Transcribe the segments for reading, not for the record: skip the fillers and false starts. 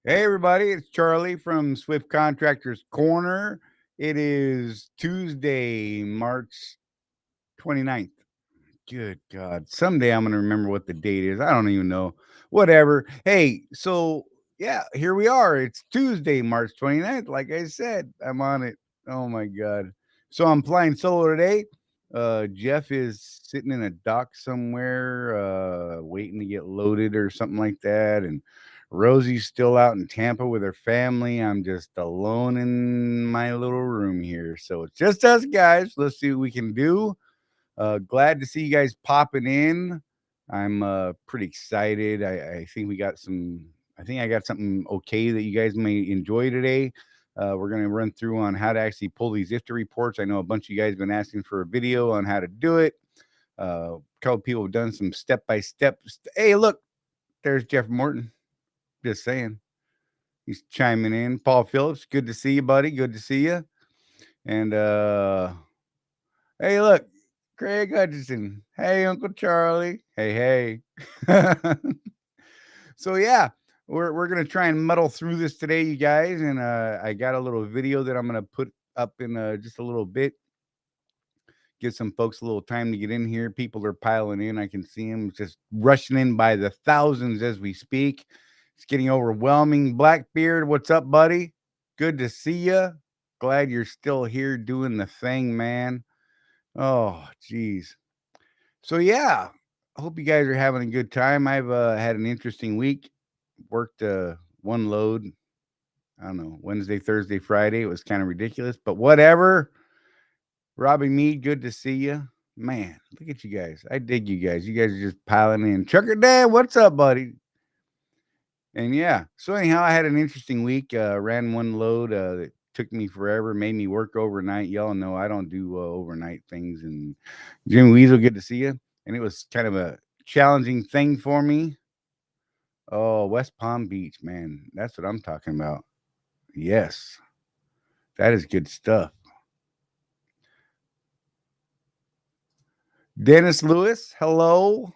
Hey, everybody, it's Charlie from Swift Contractors Corner. It is Tuesday, March 29th. Good God. Someday I'm going to remember what the date is. I don't even know. Whatever. Hey, so yeah, here we are. It's Tuesday, March 29th. Like I said, I'm on it. Oh my God. So I'm flying solo today. Jeff is sitting in a dock somewhere, waiting to get loaded or something like that. And Rosy's still out in Tampa with her family. I'm just alone in my little room here. So it's just us guys. Let's see what we can do. Glad to see you guys popping in. I'm pretty excited. I think we got some. I think I got something okay that you guys may enjoy today. We're going to run through on how to actually pull these IFTA reports. I know a bunch of you guys have been asking for a video on how to do it. A couple people have done some step by step. Hey, look, there's Jeff Morton. Just saying, he's chiming in. Paul Phillips, good to see you, buddy. Good to see you. And hey, look, Craig Hutchinson. Hey, Uncle Charlie. Hey, hey. So yeah, we're gonna try and muddle through this today, you guys. And I got a little video that I'm gonna put up in just a little bit. Give some folks a little time to get in here. People are piling in. I can see them just rushing in by the thousands as we speak. It's getting overwhelming. Blackbeard, what's up, buddy? Good to see you. Glad you're still here doing the thing, man. Oh, geez. So yeah, I hope you guys are having a good time. I've had an interesting week. Worked one load. I don't know, Wednesday, Thursday, Friday. It was kind of ridiculous, but whatever. Robbie Mead, good to see you. Man, look at you guys. I dig you guys. You guys are just piling in. Trucker Dad, what's up, buddy? And yeah, so anyhow, I had an interesting week. Ran one load that took me forever, made me work overnight. Y'all know I don't do overnight things. And Jimmy Weasel, good to see you. And it was kind of a challenging thing for me. Oh, West Palm Beach, man. That's what I'm talking about. Yes, that is good stuff. Dennis Lewis, hello.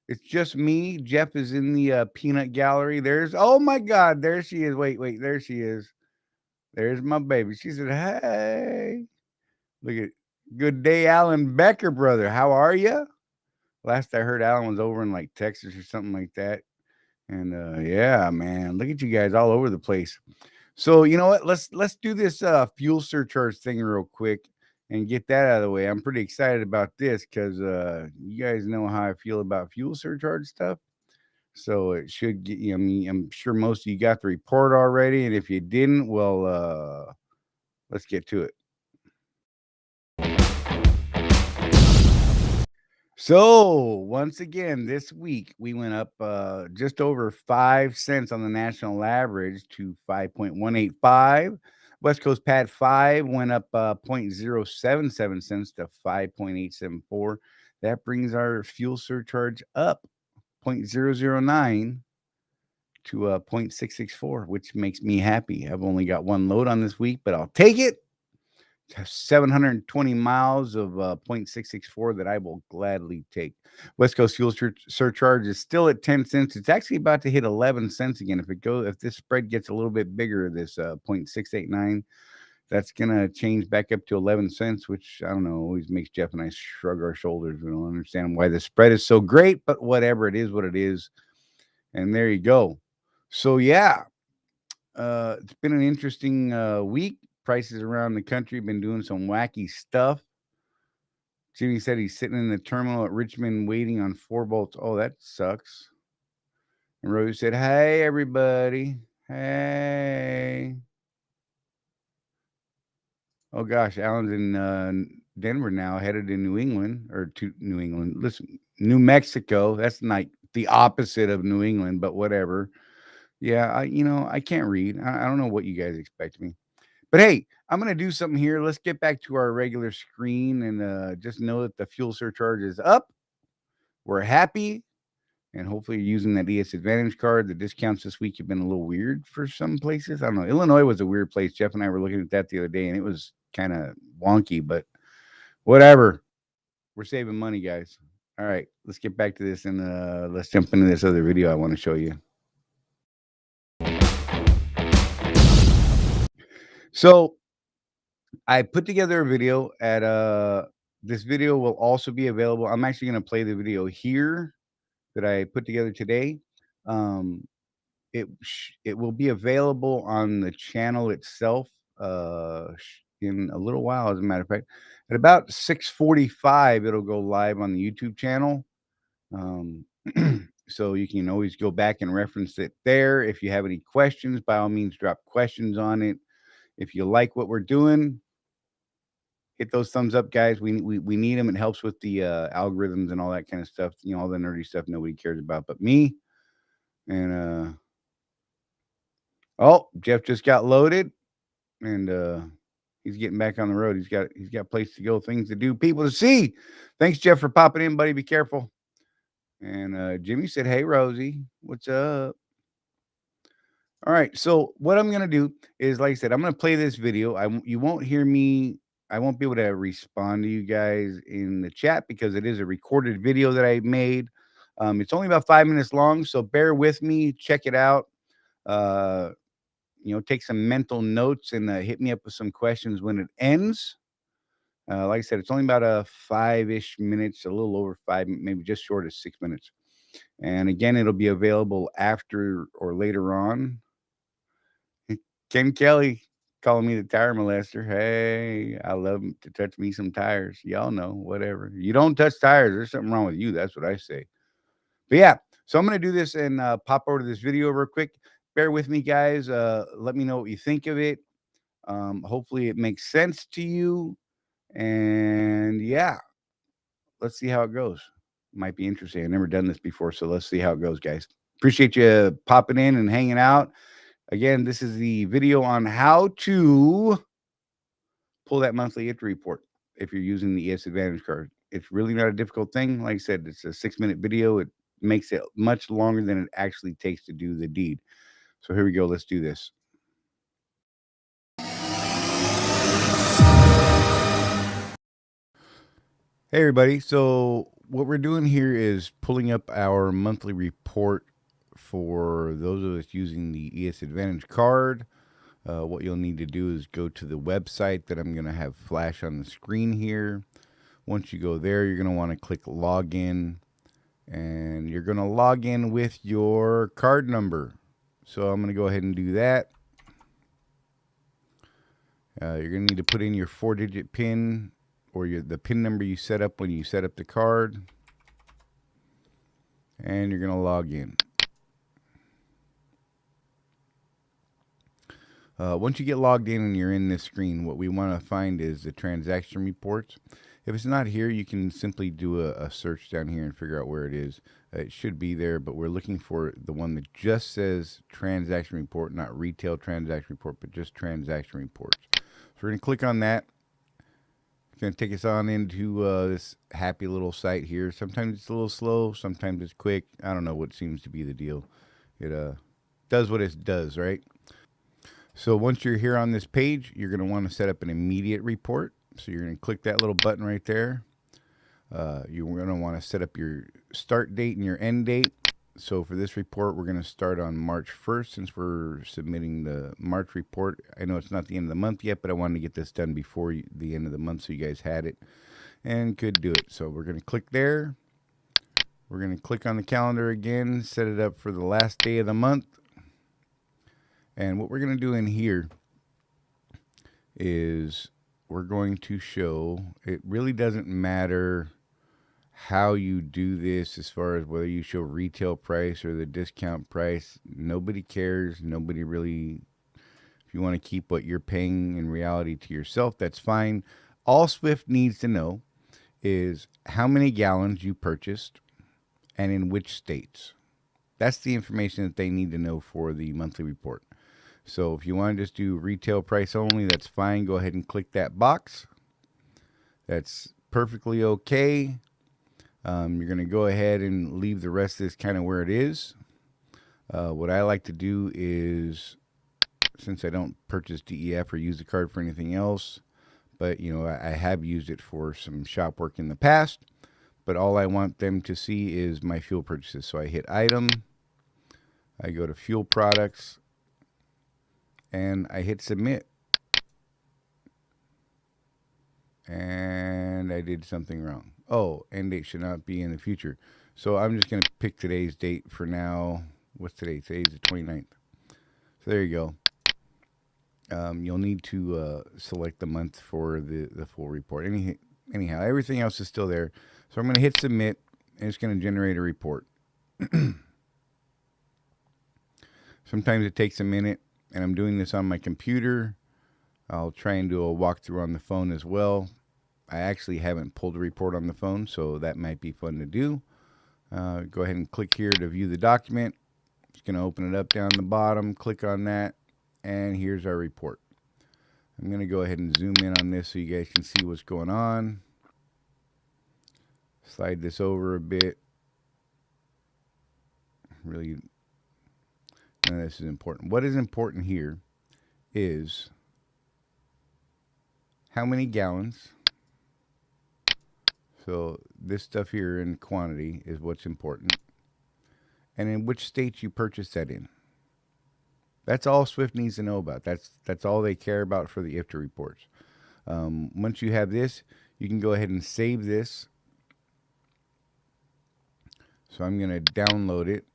It's just me. Jeff is in the peanut gallery. Oh my God, there she is. Wait, there she is. There's my baby. She said, hey. Look at good day, Alan Becker, brother. How are you? Last I heard, Alan was over in like Texas or something like that. And yeah, man, look at you guys all over the place. So you know what? Let's do this fuel surcharge thing real quick and get that out of the way. I'm pretty excited about this because you guys know how I feel about fuel surcharge stuff. So it should get you. I mean, I'm sure most of you got the report already, and if you didn't, well, let's get to it. So once again, this week we went up just over 5 cents on the national average to 5.185. West Coast Pad 5 went up 0.077 cents to 5.874. That brings our fuel surcharge up 0.009 to 0.664, which makes me happy. I've only got one load on this week, but I'll take it. 720 miles of 0.664 that I will gladly take. West Coast fuel surcharge is still at 10 cents. It's actually about to hit 11 cents again. If this spread gets a little bit bigger, this 0.689, that's going to change back up to 11 cents, which I don't know, always makes Jeff and I shrug our shoulders. We don't understand why the spread is so great, but whatever, it is what it is. And there you go. So yeah, it's been an interesting week. Prices around the country have been doing some wacky stuff. Jimmy said he's sitting in the terminal at Richmond waiting on 4 bolts. Oh, that sucks. And Rosy said, hey, everybody. Hey. Oh, gosh. Alan's in Denver now, headed to New England, or to New England. Listen, New Mexico. That's like the opposite of New England, but whatever. Yeah, I can't read. I don't know what you guys expect me. But hey, I'm going to do something here. Let's get back to our regular screen and just know that the fuel surcharge is up. We're happy. And hopefully you're using that ES Advantage card. The discounts this week have been a little weird for some places. I don't know. Illinois was a weird place. Jeff and I were looking at that the other day, and it was kind of wonky, but whatever. We're saving money, guys. All right, let's get back to this and let's jump into this other video I want to show you. So I put together a video at this video will also be available. I'm actually going to play the video here that I put together today. Um, it will be available on the channel itself in a little while. As a matter of fact, at about 6:45, it'll go live on the YouTube channel. Um, so you can always go back and reference it there. If you have any questions, by all means, drop questions on it. If you like what we're doing, hit those thumbs up, guys. We need them. It helps with the algorithms and all that kind of stuff. You know, all the nerdy stuff nobody cares about but me. And oh, Jeff just got loaded, and he's getting back on the road. He's got place to go, things to do, people to see. Thanks, Jeff, for popping in, buddy. Be careful. And Jimmy said, "Hey, Rosie, what's up?" All right. So what I'm gonna do is, like I said, I'm gonna play this video. You won't hear me. I won't be able to respond to you guys in the chat because it is a recorded video that I made. It's only about 5 minutes long, so bear with me. Check it out. Uh, take some mental notes and hit me up with some questions when it ends. Like I said, it's only about a 5-ish minutes, a little over 5, maybe just short of 6 minutes. And again, it'll be available after or later on. Ken Kelly calling me the tire molester. Hey, I love him to touch me some tires. Y'all know, whatever. You don't touch tires, there's something wrong with you. That's what I say. But yeah, so I'm going to do this and pop over to this video real quick. Bear with me, guys. Let me know what you think of it. Hopefully it makes sense to you. And yeah, let's see how it goes. Might be interesting. I've never done this before, so let's see how it goes, guys. Appreciate you popping in and hanging out. Again, this is the video on how to pull that monthly entry report if you're using the ES Advantage card. It's really not a difficult thing. Like I said, it's a 6-minute video. It makes it much longer than it actually takes to do the deed. So here we go. Let's do this. Hey, everybody. So what we're doing here is pulling up our monthly report for those of us using the ES Advantage card. What you'll need to do is go to the website that I'm going to have flash on the screen here. Once you go there, you're going to want to click login, and you're going to log in with your card number. So I'm going to go ahead and do that. You're going to need to put in your 4-digit PIN or the PIN number you set up when you set up the card. And you're going to log in. Once you get logged in and you're in this screen, what we want to find is the transaction reports. If it's not here, you can simply do a search down here and figure out where it is. It should be there, but we're looking for the one that just says transaction report, not retail transaction report, but just transaction reports. So we're going to click on that. It's going to take us on into this happy little site here. Sometimes it's a little slow, sometimes it's quick. I don't know what seems to be the deal. It does what it does, right? So once you're here on this page, you're going to want to set up an immediate report. So you're going to click that little button right there. You're going to want to set up your start date and your end date. So for this report, we're going to start on March 1st since we're submitting the March report. I know it's not the end of the month yet, but I wanted to get this done before the end of the month so you guys had it and could do it. So we're going to click there. We're going to click on the calendar again, set it up for the last day of the month. And what we're going to do in here is we're going to show, it really doesn't matter how you do this as far as whether you show retail price or the discount price. Nobody cares. Nobody really, if you want to keep what you're paying in reality to yourself, that's fine. All Swift needs to know is how many gallons you purchased and in which states. That's the information that they need to know for the monthly report. So if you want to just do retail price only, that's fine. Go ahead and click that box. That's perfectly okay. You're going to go ahead and leave the rest of this kind of where it is. What I like to do is, since I don't purchase DEF or use the card for anything else, but you know, I have used it for some shop work in the past, but all I want them to see is my fuel purchases. So I hit item, I go to fuel products, and I hit submit. And I did something wrong. Oh, end date should not be in the future. So I'm just going to pick today's date for now. What's today? Today's the 29th. So there you go. You'll need to select the month for the full report. Anyhow, everything else is still there. So I'm going to hit submit, and it's going to generate a report. Sometimes it takes a minute, and I'm doing this on my computer. I'll try and do a walkthrough on the phone as well. I actually haven't pulled a report on the phone, so that might be fun to do. Go ahead and click here to view the document. It's going to open it up down the bottom. Click on that, and here's our report. I'm going to go ahead and zoom in on this so you guys can see what's going on. Slide this over a bit. Really, none of this is important. What is important here is how many gallons. So this stuff here in quantity is what's important. And in which states you purchase that in. That's all Swift needs to know about. That's all they care about for the IFTA reports. Once you have this, you can go ahead and save this. So I'm going to download it,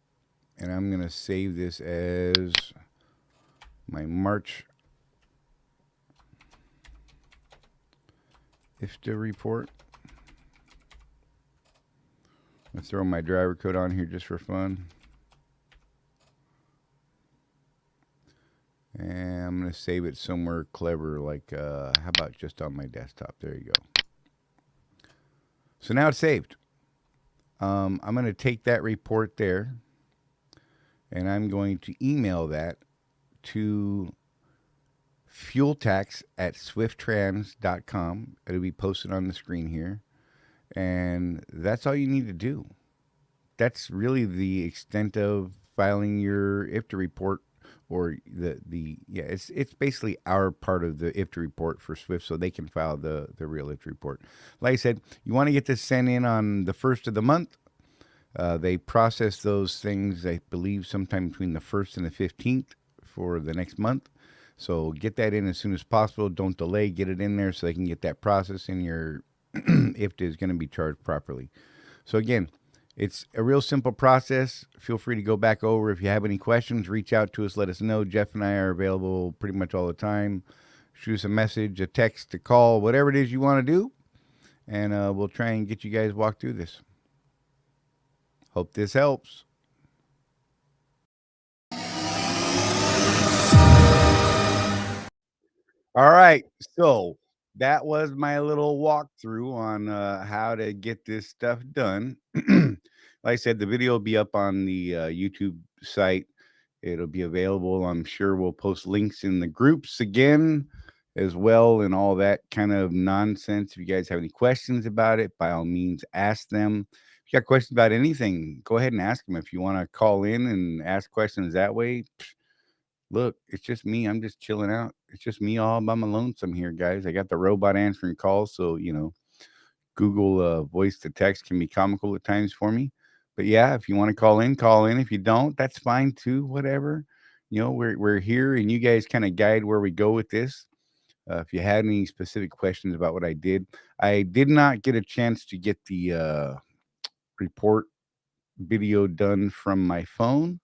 and I'm going to save this as my March IFTA report. Let's throw my driver code on here just for fun. And I'm going to save it somewhere clever, like, how about just on my desktop? There you go. So now it's saved. I'm going to take that report there, and I'm going to email that to fueltax@swifttrans.com. It'll be posted on the screen here. And that's all you need to do. That's really the extent of filing your IFTA report, or it's basically our part of the IFTA report for Swift, so they can file the real IFTA report. Like I said, you want to get this sent in on the 1st of the month. They process those things, I believe, sometime between the 1st and the 15th for the next month. So get that in as soon as possible. Don't delay. Get it in there so they can get that process, and your IFTA is going to be charged properly. So again, it's a real simple process. Feel free to go back over. If you have any questions, reach out to us. Let us know. Jeff and I are available pretty much all the time. Shoot us a message, a text, a call, whatever it is you want to do. And we'll try and get you guys walk through this. Hope this helps. All right. So that was my little walkthrough on how to get this stuff done. Like I said, the video will be up on the YouTube site. It'll be available. I'm sure we'll post links in the groups again as well, and all that kind of nonsense. If you guys have any questions about it, by all means, ask them. If you got questions about anything, go ahead and ask them. If you want to call in and ask questions that way, look, it's just me. I'm just chilling out. It's just me all by my lonesome here, guys. I got the robot answering calls, so Google voice to text can be comical at times for me. But yeah, if you want to call in, call in. If you don't, that's fine too. Whatever. We're here, and you guys kind of guide where we go with this. If you had any specific questions about what I did not get a chance to get the report video done from my phone.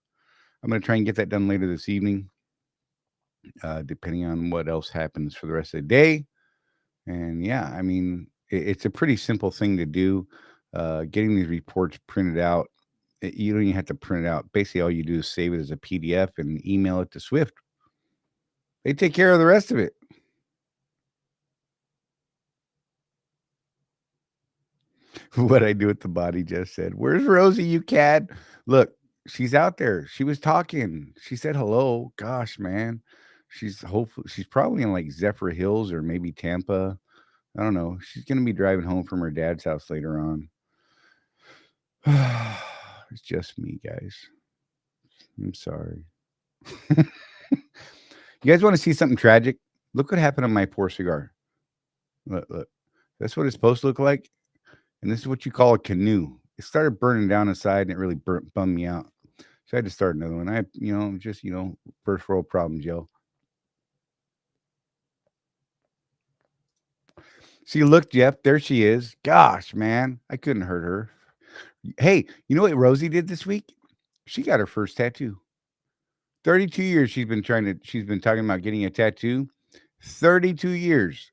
I'm going to try and get that done later this evening, depending on what else happens for the rest of the day. And yeah, I mean, it's a pretty simple thing to do. Getting these reports printed out, you don't even have to print it out. Basically, all you do is save it as a PDF and email it to Swift. They take care of the rest of it. What I do with the body just said, "Where's Rosy, you cat?" Look, she's out there. She was talking. She said hello. Gosh, man. She's probably in like Zephyr Hills or maybe Tampa. I don't know. She's going to be driving home from her dad's house later on. It's just me, guys. I'm sorry. You guys want to see something tragic? Look what happened on my poor cigar. Look. That's what it's supposed to look like. And this is what you call a canoe. It started burning down inside, and it really bummed me out. So I had to start another one. First world problems, yo. See, look, Jeff, there she is. Gosh, man, I couldn't hurt her. Hey, you know what Rosie did this week? She got her first tattoo. 32 years she's been talking about getting a tattoo. 32 years.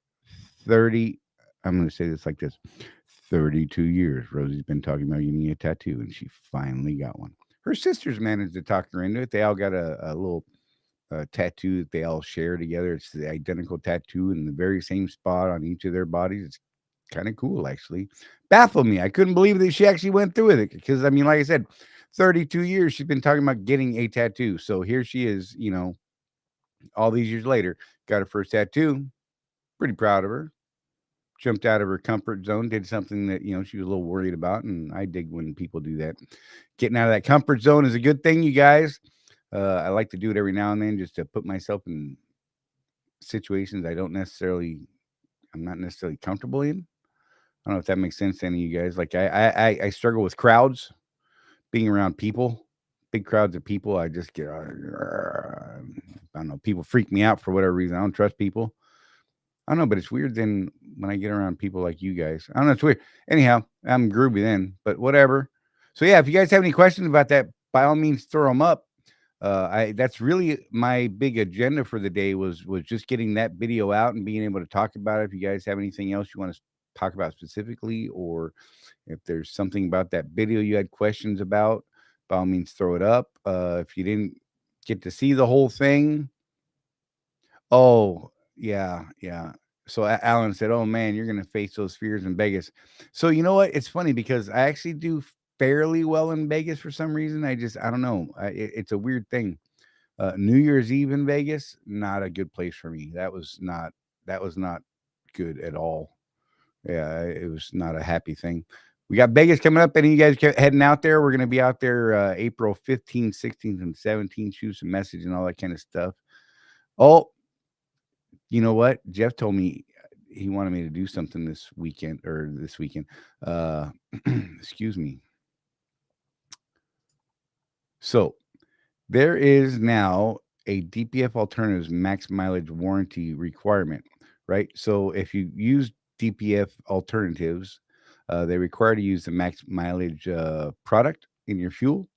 30 I'm going to say this like this. 32 years Rosie's been talking about getting a tattoo and she finally got one. Her sisters managed to talk her into it. They all got a little tattoo that they all share together. It's the identical tattoo in the very same spot on each of their bodies. It's kind of cool, actually. Baffled me. I couldn't believe that she actually went through with it because, I mean, like I said, 32 years she's been talking about getting a tattoo. So here she is, all these years later, got her first tattoo. Pretty proud of her. Jumped out of her comfort zone, did something that, she was a little worried about. And I dig when people do that. Getting out of that comfort zone is a good thing, you guys. I like to do it every now and then just to put myself in situations I'm not necessarily comfortable in. I don't know if that makes sense to any of you guys. Like I struggle with crowds, being around people, big crowds of people. I just get, I don't know, people freak me out for whatever reason. I don't trust people. I don't know, but it's weird then when I get around people like you guys. I don't know, it's weird. Anyhow, I'm groovy then, but whatever. So yeah, if you guys have any questions about that, by all means throw them up. I That's really my big agenda for the day was just getting that video out and being able to talk about it. If you guys have anything else you want to talk about specifically, or if there's something about that video you had questions about, by all means throw it up. If you didn't get to see the whole thing, oh yeah, yeah. So Alan said, "Oh man, you're gonna face those fears in Vegas." So you know what? It's funny because I actually do fairly well in Vegas for some reason. I don't know. It's a weird thing. New Year's Eve in Vegas, not a good place for me. That was not good at all. Yeah, it was not a happy thing. We got Vegas coming up. Any of you guys heading out there? We're going to be out there April 15th, 16th, and 17th. Shoot some message and all that kind of stuff. Oh, you know what? Jeff told me he wanted me to do something this weekend or this weekend. Excuse me. So there is now a DPF Alternatives max mileage warranty requirement, right? So if you use DPF Alternatives, they require to use the max mileage product in your fuel.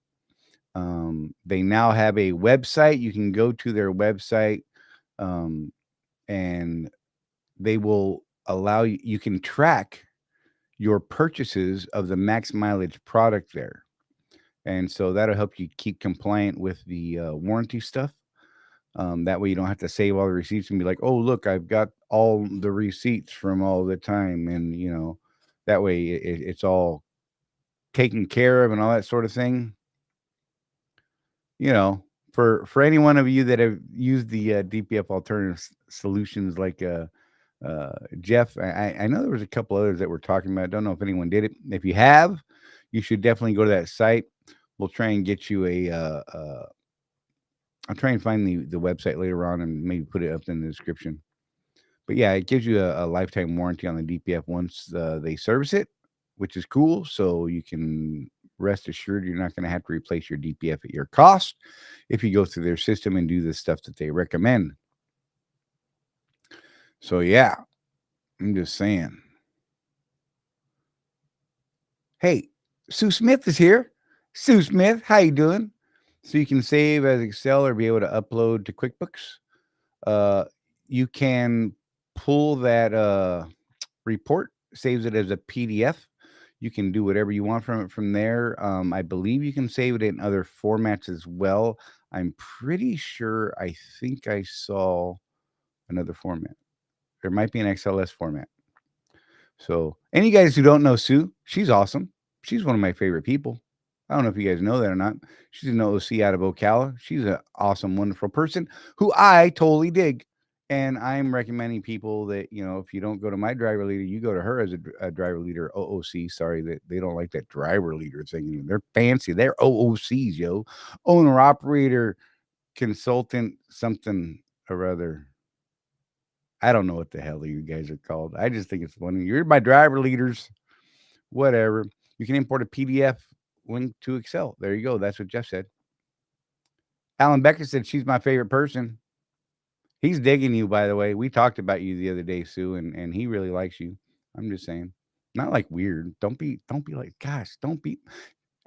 They now have a website. You can go to their website, um, and they will allow you. You can track your purchases of the max mileage product there, and so that'll help you keep compliant with the warranty stuff. That way you don't have to save all the receipts and be like, oh, look, I've got all the receipts from all the time. And, that way it's all taken care of and all that sort of thing. You know, for any one of you that have used the DPF alternative solutions like Jeff, I know there was a couple others that we're talking about. I don't know if anyone did it. If you have, you should definitely go to that site. We'll try and get you I'll try and find the website later on and maybe put it up in the description. But yeah, it gives you a lifetime warranty on the DPF once they service it, which is cool. So you can rest assured you're not going to have to replace your DPF at your cost if you go through their system and do the stuff that they recommend. So yeah, I'm just saying. Hey, Sue Smith is here. Sue Smith, how you doing? So you can save as Excel or be able to upload to QuickBooks. Uh, you can pull that report, saves it as a PDF. You can do whatever you want from it from there. I believe you can save it in other formats as well. I'm pretty sure. I think I saw another format. There might be an XLS format. So, any guys who don't know Sue, she's awesome. She's one of my favorite people. I don't know if you guys know that or not. She's an OC out of Ocala. She's an awesome, wonderful person who I totally dig. And I'm recommending people that, if you don't go to my driver leader, you go to her as a driver leader, OOC. Sorry that they don't like that driver leader thing. They're fancy. They're OOCs, yo. Owner, operator, consultant, something or other. I don't know what the hell you guys are called. I just think it's funny. You're my driver leaders, whatever. You can import a PDF link to Excel. There you go. That's what Jeff said. Alan Becker said she's my favorite person. He's digging you, by the way. We talked about you the other day, Sue, and he really likes you. I'm just saying. Not like weird. Don't be like, gosh, don't be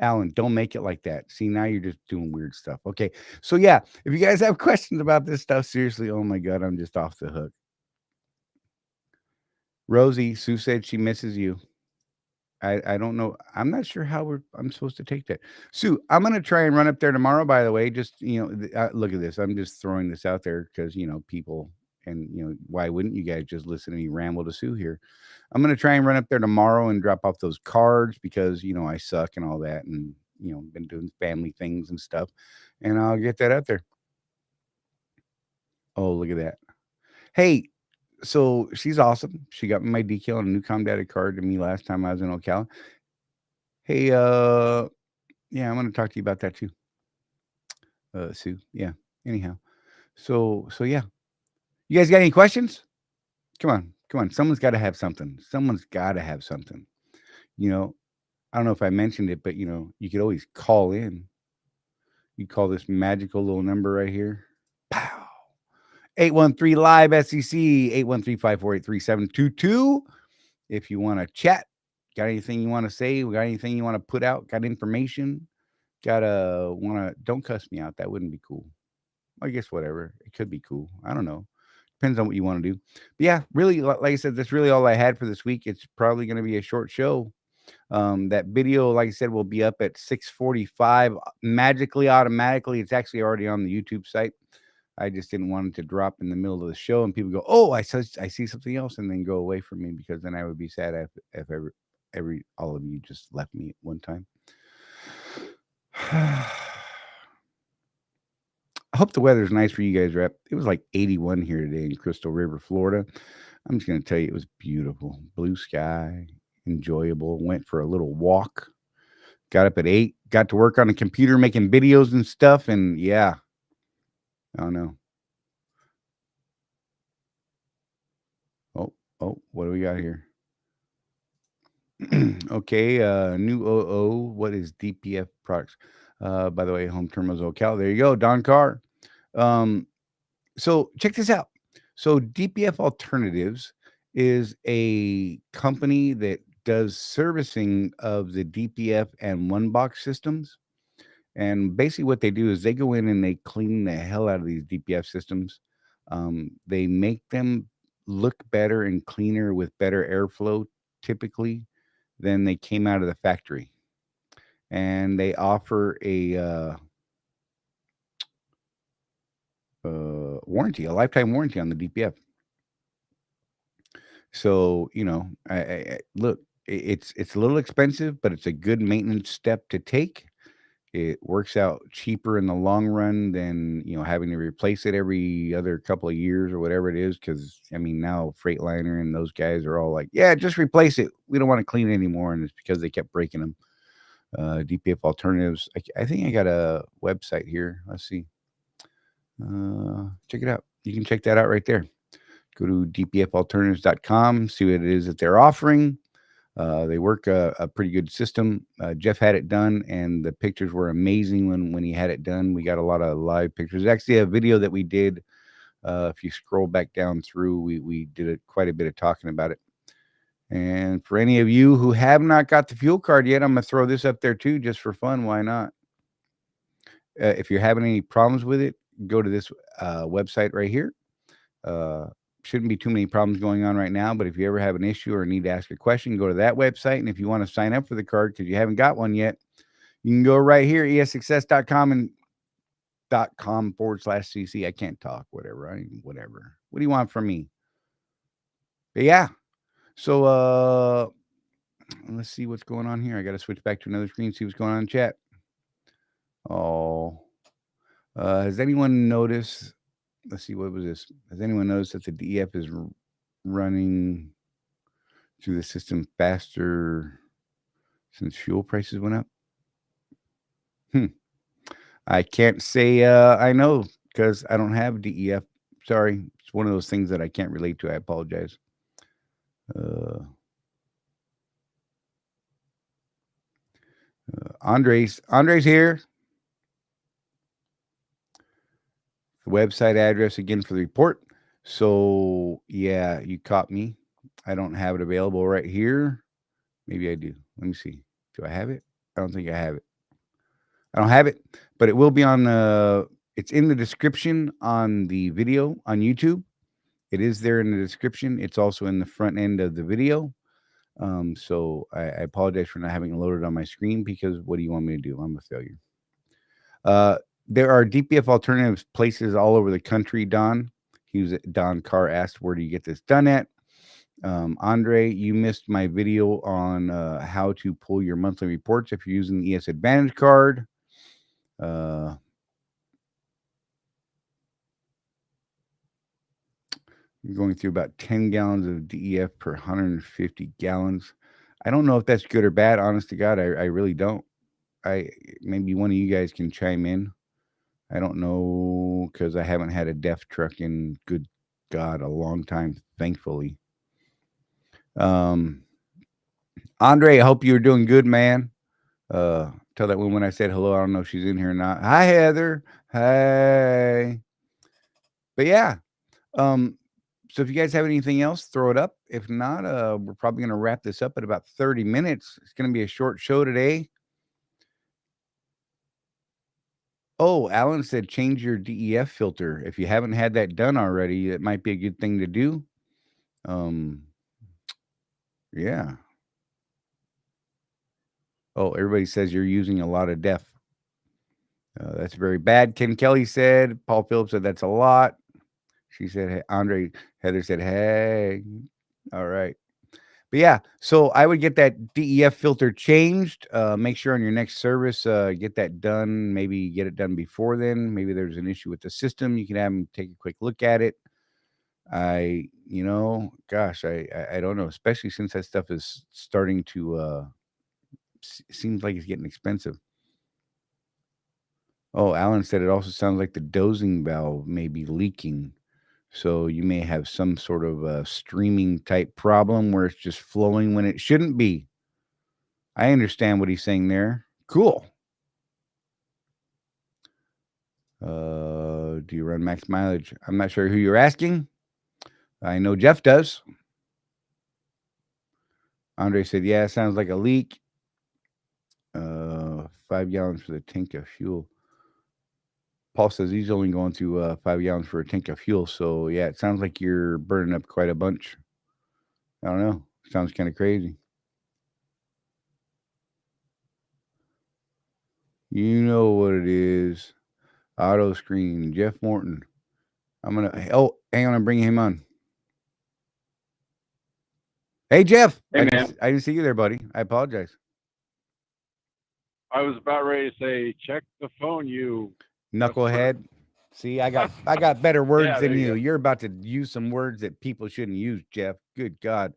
Alan, don't make it like that. See, now you're just doing weird stuff. Okay. So yeah, if you guys have questions about this stuff, seriously, oh my God, I'm just off the hook. Rosie, Sue said she misses you. I don't know. I'm not sure how I'm supposed to take that. Sue, I'm gonna try and run up there tomorrow. By the way, just look at this. I'm just throwing this out there because people, and why wouldn't you guys just listen to me ramble to Sue here? I'm gonna try and run up there tomorrow and drop off those cards because I suck and all that, and been doing family things and stuff, and I'll get that out there. Oh, look at that. Hey, so she's awesome. She got me my decal and a new Com Data card to me last time I was in Ocala. Hey, yeah, I'm gonna talk to you about that too, Sue. Yeah. Anyhow, so yeah, you guys got any questions? Come on, come on. Someone's got to have something. Someone's got to have something. You know, I don't know if I mentioned it, but you could always call in. You call this magical little number right here. Pow. 813 live SEC 813-548-3722. If you want to chat, got anything you want to say, got anything you want to put out, got information, don't cuss me out. That wouldn't be cool. I guess whatever. It could be cool. I don't know. Depends on what you want to do. But yeah, really, like I said, that's really all I had for this week. It's probably going to be a short show. That video, like I said, will be up at 6:45 magically, automatically. It's actually already on the YouTube site. I just didn't want it to drop in the middle of the show and people go, "Oh, I see something else," and then go away from me, because then I would be sad if every all of you just left me at one time. I hope the weather's nice for you guys, Rep. It was like 81 here today in Crystal River, Florida. I'm just going to tell you, it was beautiful. Blue sky, enjoyable. Went for a little walk. Got up at 8. Got to work on the computer making videos and stuff. And yeah, I don't know. Oh, what do we got here? Okay, new OO. What is DPF products? By the way, Home Terminals Ocala. There you go, Don Carr. So check this out. So DPF Alternatives is a company that does servicing of the DPF and one box systems. And basically what they do is they go in and they clean the hell out of these DPF systems. They make them look better and cleaner with better airflow typically than they came out of the factory. And they offer a warranty, a lifetime warranty on the DPF. So, I look, it's a little expensive, but it's a good maintenance step to take. It works out cheaper in the long run than, having to replace it every other couple of years or whatever it is. Because I mean, now Freightliner and those guys are all like, "Yeah, just replace it. We don't want to clean it anymore." And it's because they kept breaking them. DPF Alternatives. I think I got a website here. Let's see. Check it out. You can check that out right there. Go to dpfalternatives.com, see what it is that they're offering. They work a pretty good system. Jeff had it done, and the pictures were amazing when he had it done. We got a lot of live pictures. There's actually a video that we did. If you scroll back down through, we did quite a bit of talking about it. And for any of you who have not got the fuel card yet, I'm going to throw this up there too, just for fun. Why not? If you're having any problems with it, go to this website right here. Shouldn't be too many problems going on right now, but if you ever have an issue or need to ask a question, go to that website. And if you want to sign up for the card because you haven't got one yet, you can go right here, essuccess.com and .com/cc. I can't talk, whatever. Whatever. What do you want from me? But yeah. So let's see what's going on here. I got to switch back to another screen, see what's going on in chat. Oh, has anyone noticed? Let's see, what was this? Has anyone noticed that the DEF is running through the system faster since fuel prices went up? I can't say I know because I don't have DEF. Sorry. It's one of those things that I can't relate to. I apologize. Andres here. The website address again for the report. So yeah, you caught me. I don't have it available right here. Maybe I do. Let me see. Do I have it? I don't think I have it. I don't have it, but it will be on the. It's in the description on the video on YouTube. It is there in the description. It's also in the front end of the video. So I apologize for not having it loaded on my screen because what do you want me to do? I'm a failure. There are DPF alternatives places all over the country, Don. Don Carr asked, where do you get this done at? Andre, you missed my video on how to pull your monthly reports if you're using the ES Advantage card. I'm going through about 10 gallons of DEF per 150 gallons. I don't know if that's good or bad. Honest to God, I really don't. Maybe one of you guys can chime in. I don't know because I haven't had a DEF truck in, good God, a long time, thankfully. Andre, I hope you're doing good, man. Tell that woman I said hello. I don't know if she's in here or not. Hi, Heather. Hey. But yeah. So if you guys have anything else, throw it up. If not, we're probably going to wrap this up at about 30 minutes. It's going to be a short show today. Oh, Alan said change your DEF filter. If you haven't had that done already, it might be a good thing to do. Yeah. Oh, everybody says you're using a lot of DEF. That's very bad. Ken Kelly said. Paul Phillips said that's a lot. She said, hey, Andre, Heather said, hey. All right. But yeah, so I would get that DEF filter changed. Make sure on your next service, get that done. Maybe get it done before then. Maybe there's an issue with the system. You can have them take a quick look at it. Gosh, I don't know, especially since that stuff is starting to, seems like it's getting expensive. Oh, Alan said it also sounds like the dosing valve may be leaking. So you may have some sort of a streaming type problem where it's just flowing when it shouldn't be. I understand what he's saying there. Cool. Do you run max mileage? I'm not sure who you're asking. I know Jeff does. Andre said, yeah, sounds like a leak. 5 gallons for the tank of fuel. Paul says he's only going through 5 gallons for a tank of fuel. So, yeah, it sounds like you're burning up quite a bunch. I don't know. Sounds kind of crazy. You know what it is. Auto screen. Jeff Morton. I'm going to, hang on. I'm bringing him on. Hey, Jeff. Hey, I didn't see you there, buddy. I apologize. I was about ready to say, check the phone, you knucklehead. See, I got better words than you. Go. You're about to use some words that people shouldn't use, Jeff. Good God.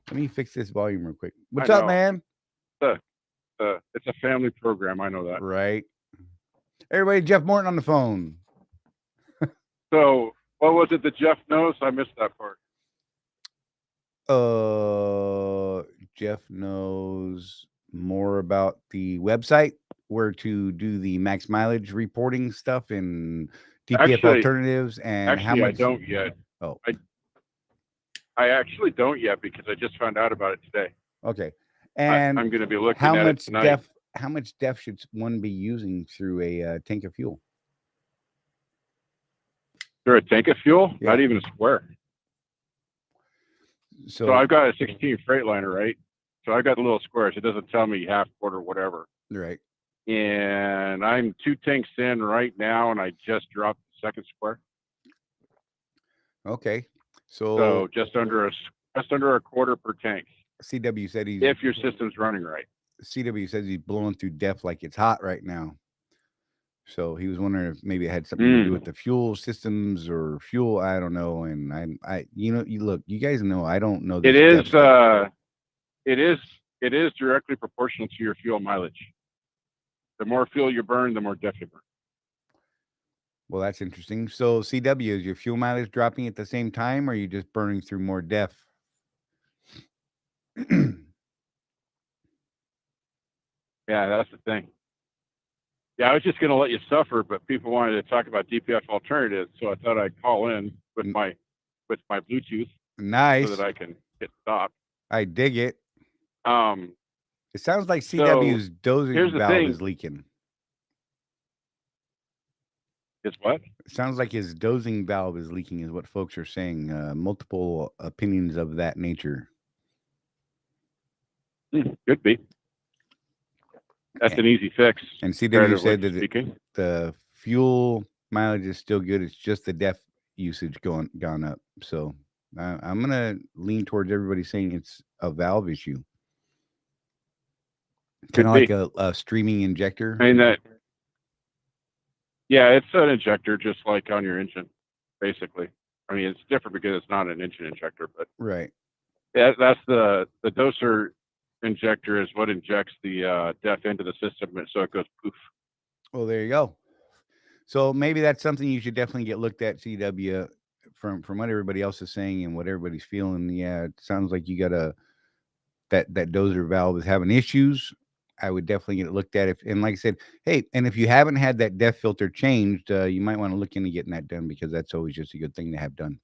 Let me fix this volume real quick. What's up, man? It's a family program. I know that. Right. Everybody, Jeff Morton on the phone. So, what was it that Jeff knows? I missed that part. Jeff knows more about the website, where to do the max mileage reporting stuff and DPF alternatives, and how much. I don't yet. Oh, I actually don't yet because I just found out about it today. Okay, and I'm going to be looking at it tonight. How much DEF should one be using through a tank of fuel? Through a tank of fuel? Yeah. Not even a square. So I've got a 16 Freightliner, right? So I've got the little squares. It doesn't tell me half, quarter, whatever. Right. And I'm 2 tanks in right now, and I just dropped the second square. Okay. So just under a quarter per tank. CW said he's, if your system's running right. CW says he's blowing through DEF like it's hot right now. So he was wondering if maybe it had something to do with the fuel systems or fuel. I don't know. And you guys know, I don't know. It is directly proportional to your fuel mileage. The more fuel you burn, the more DEF you burn. Well, that's interesting. So CW, is your fuel mileage dropping at the same time, or are you just burning through more DEF? Yeah, that's the thing. Yeah, I was just going to let you suffer, but people wanted to talk about DPF alternatives, so I thought I'd call in with my Bluetooth. Nice. So that I can get stopped. I dig it. It sounds like So CW's dosing here's the valve thing. is leaking. Is what? It sounds like his dosing valve is leaking, is what folks are saying. Multiple opinions of that nature. Could be. That's an easy fix. And CW said that speaking. the fuel mileage is still good. It's just the DEF usage gone up. So I'm gonna lean towards everybody saying it's a valve issue, kind of like a streaming injector. I mean that. Yeah, it's an injector, just like on your engine, basically. I mean, it's different because it's not an engine injector, but right. That's the doser injector is what injects the DEF into the system, so it goes poof. Well, there you go. So maybe that's something you should definitely get looked at, CW, from what everybody else is saying and what everybody's feeling. Yeah, it sounds like you got that doser valve is having issues. I would definitely get it looked at. And like I said, hey, and if you haven't had that DEF filter changed, you might want to look into getting that done, because that's always just a good thing to have done.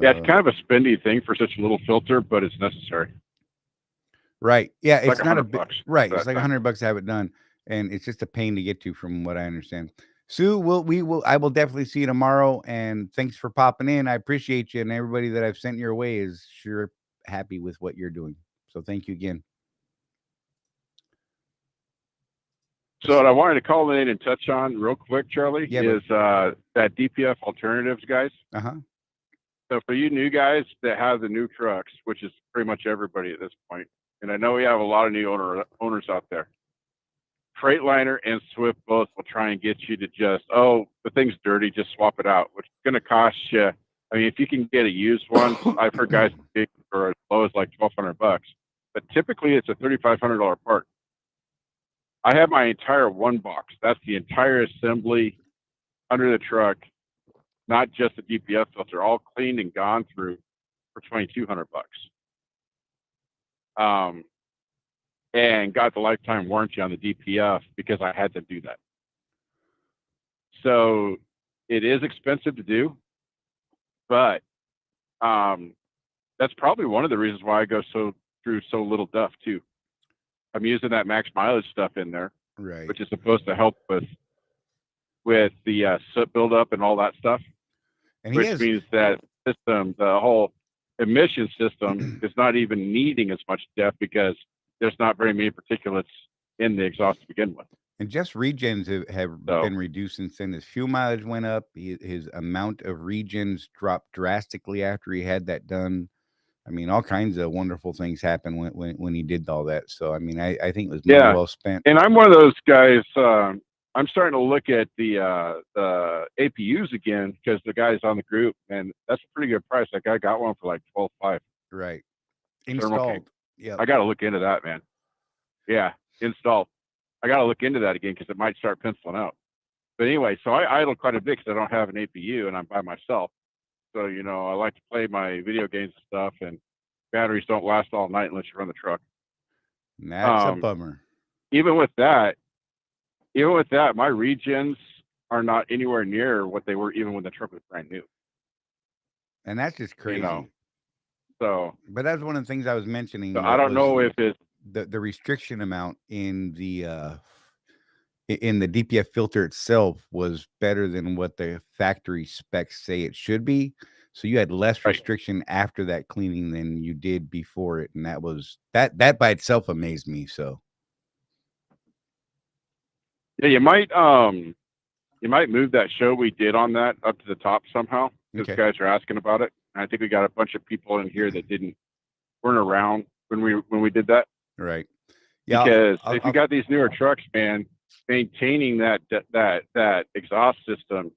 Yeah, it's kind of a spendy thing for such a little filter, but it's necessary. Right. Yeah, it's like not $100 right. It's like $100 to have it done, and it's just a pain to get to, from what I understand. Sue, I will definitely see you tomorrow, and thanks for popping in. I appreciate you, and everybody that I've sent your way is sure happy with what you're doing. So thank you again. So what I wanted to call in and touch on real quick, Charlie, is but that DPF alternatives, guys. So for you new guys that have the new trucks, which is pretty much everybody at this point, and I know we have a lot of new owners out there, Freightliner and Swift both will try and get you to just, the thing's dirty, just swap it out, which is going to cost you. I mean, if you can get a used one, I've heard guys get for as low as like $1,200, but typically it's a $3,500 part. I have my entire one box. That's the entire assembly under the truck, not just the DPF filter, all cleaned and gone through for $2,200. And got the lifetime warranty on the DPF because I had to do that. So it is expensive to do, but that's probably one of the reasons why I go through so little DEF too. I'm using that max mileage stuff in there, right, which is supposed to help with the soot buildup and all that stuff, and which means that system, the whole emission system, is not even needing as much DEF because there's not very many particulates in the exhaust to begin with. And just regens have been reduced since then. His fuel mileage went up. His amount of regens dropped drastically after he had that done. I mean, all kinds of wonderful things happened when he did all that. So, I mean, I think it was money well spent. And I'm one of those guys. I'm starting to look at the APUs again, because the guys on the group, and that's a pretty good price. Like, I got one for like $12,500. Right. Installed. Yeah. I got to look into that, man. Yeah, installed. I got to look into that again because it might start penciling out. But anyway, so I idle quite a bit because I don't have an APU and I'm by myself. So, I like to play my video games and stuff, and batteries don't last all night unless you run the truck. That's a bummer. Even with that, my regens are not anywhere near what they were even when the truck was brand new. And that's just crazy. So, but that's one of the things I was mentioning. So I don't know if it's the restriction amount in the DPF filter itself was better than what the factory specs say it should be. So you had less restriction after that cleaning than you did before it, and that by itself amazed me. So yeah, you might move that show we did on that up to the top somehow, because guys are asking about it. And I think we got a bunch of people in here that weren't around when we did that. Right. Yeah. Because if you got these newer trucks, man, maintaining that exhaust system,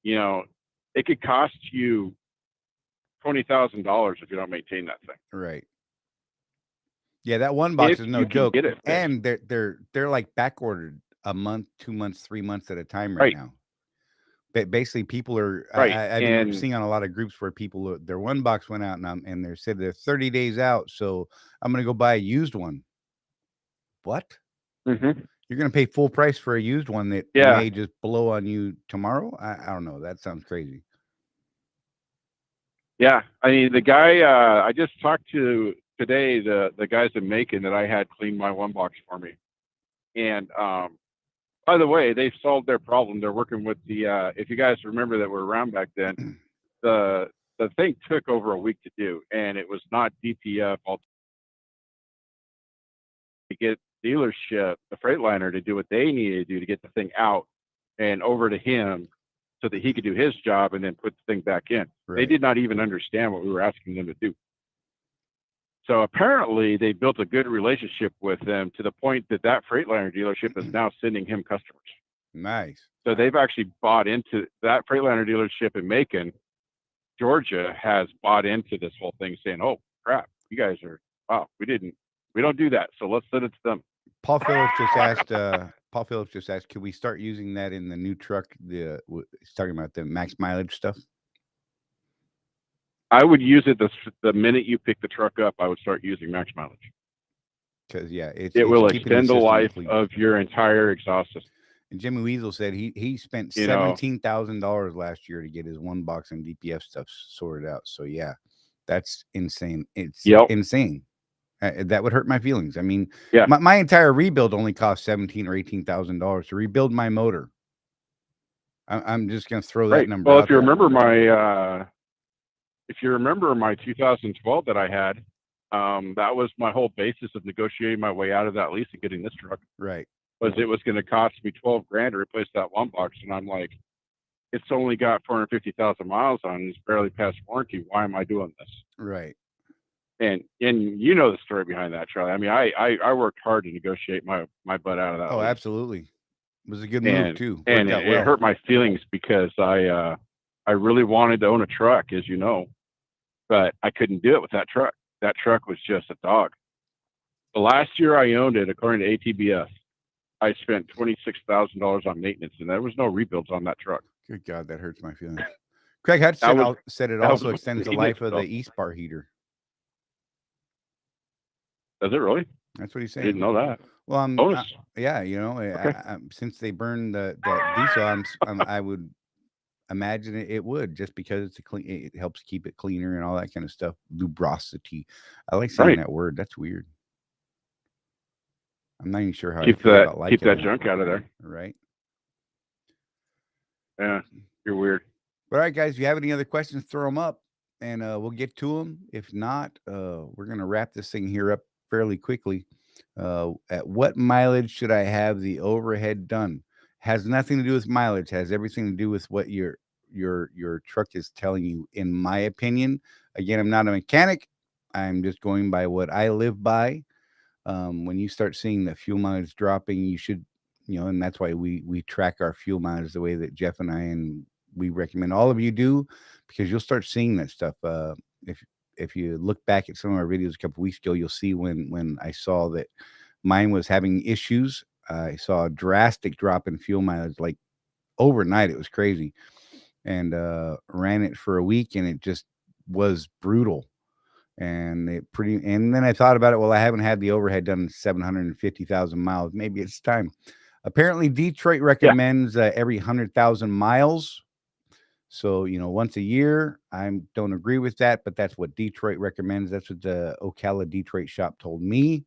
it could cost you $20,000 if you don't maintain that thing. Right. Yeah, that one box is no joke. And they're like back ordered a month, 2 months, 3 months at a time right now. But basically, people are. I've been seeing on a lot of groups where people, their one box went out and they said they're 30 days out, so I'm going to go buy a used one. What? Mm-hmm. You're going to pay full price for a used one that may just blow on you tomorrow? I don't know. That sounds crazy. Yeah, I mean the guy I just talked to today, the guys in Macon that I had clean my one box for me, and by the way, they've solved their problem. They're working with the if you guys remember that were around back then, the thing took over a week to do, and it was not DPF to get dealership, the Freightliner, to do what they needed to do to get the thing out and over to him so that he could do his job and then put the thing back in. Right. They did not even understand what we were asking them to do. So apparently they built a good relationship with them to the point that that Freightliner dealership is now sending him customers. Nice. So they've actually bought into that Freightliner dealership in Macon, Georgia, has bought into this whole thing, saying, "Oh crap, you guys are wow, we don't do that, so let's send it to them." Paul Phillips just asked, "Can we start using that in the new truck?" He's talking about the max mileage stuff. I would use it the minute you pick the truck up. I would start using max mileage because it will extend the life of your entire exhaust system. And Jimmy Weasel said he spent $17,000 last year to get his one box and DPF stuff sorted out. So yeah, that's insane. It's insane. That would hurt my feelings. I mean, my entire rebuild only cost $17,000 or $18,000 to rebuild my motor. I'm just going to throw that number out. Well, if you remember my 2012 that I had, that was my whole basis of negotiating my way out of that lease and getting this truck. Right. Was it was going to cost me $12,000 to replace that one box, and I'm like, it's only got 450,000 miles on it. It's barely past warranty. Why am I doing this? Right. And you know the story behind that, Charlie. I mean, I worked hard to negotiate my butt out of that. Oh, lease. Absolutely. It was a good move too. And it hurt my feelings because I really wanted to own a truck, as you know, but I couldn't do it with that truck. That truck was just a dog. The last year I owned it, according to ATBS, I spent $26,000 on maintenance, and there was no rebuilds on that truck. Good God, that hurts my feelings. Craig Hudson said it also extends the life of the East Bar heater. Does it really? That's what he's saying. I didn't know that. Well, since they burned the diesel, I would imagine it would, just because it's it helps keep it cleaner and all that kind of stuff. Lubrosity. I like saying that word. That's weird. I'm not even sure how keep that junk out of there. Right. Yeah, you're weird. All right, guys, if you have any other questions, throw them up and we'll get to them. If not, we're going to wrap this thing here up fairly quickly. At what mileage should I have the overhead done? Has nothing to do with mileage. Has everything to do with what your truck is telling you, in my opinion. Again, I'm not a mechanic. I'm just going by what I live by. When you start seeing the fuel mileage dropping, you should, and that's why we track our fuel mileage the way that Jeff and I, and we recommend all of you do, because you'll start seeing that stuff. If you look back at some of our videos a couple weeks ago, you'll see when I saw that mine was having issues. I saw a drastic drop in fuel mileage, like overnight. It was crazy, and ran it for a week, and it just was brutal. And then I thought about it. Well, I haven't had the overhead done 750,000 miles. Maybe it's time. Apparently, Detroit recommends every 100,000 miles. So, once a year. I don't agree with that, but that's what Detroit recommends. That's what the Ocala Detroit shop told me.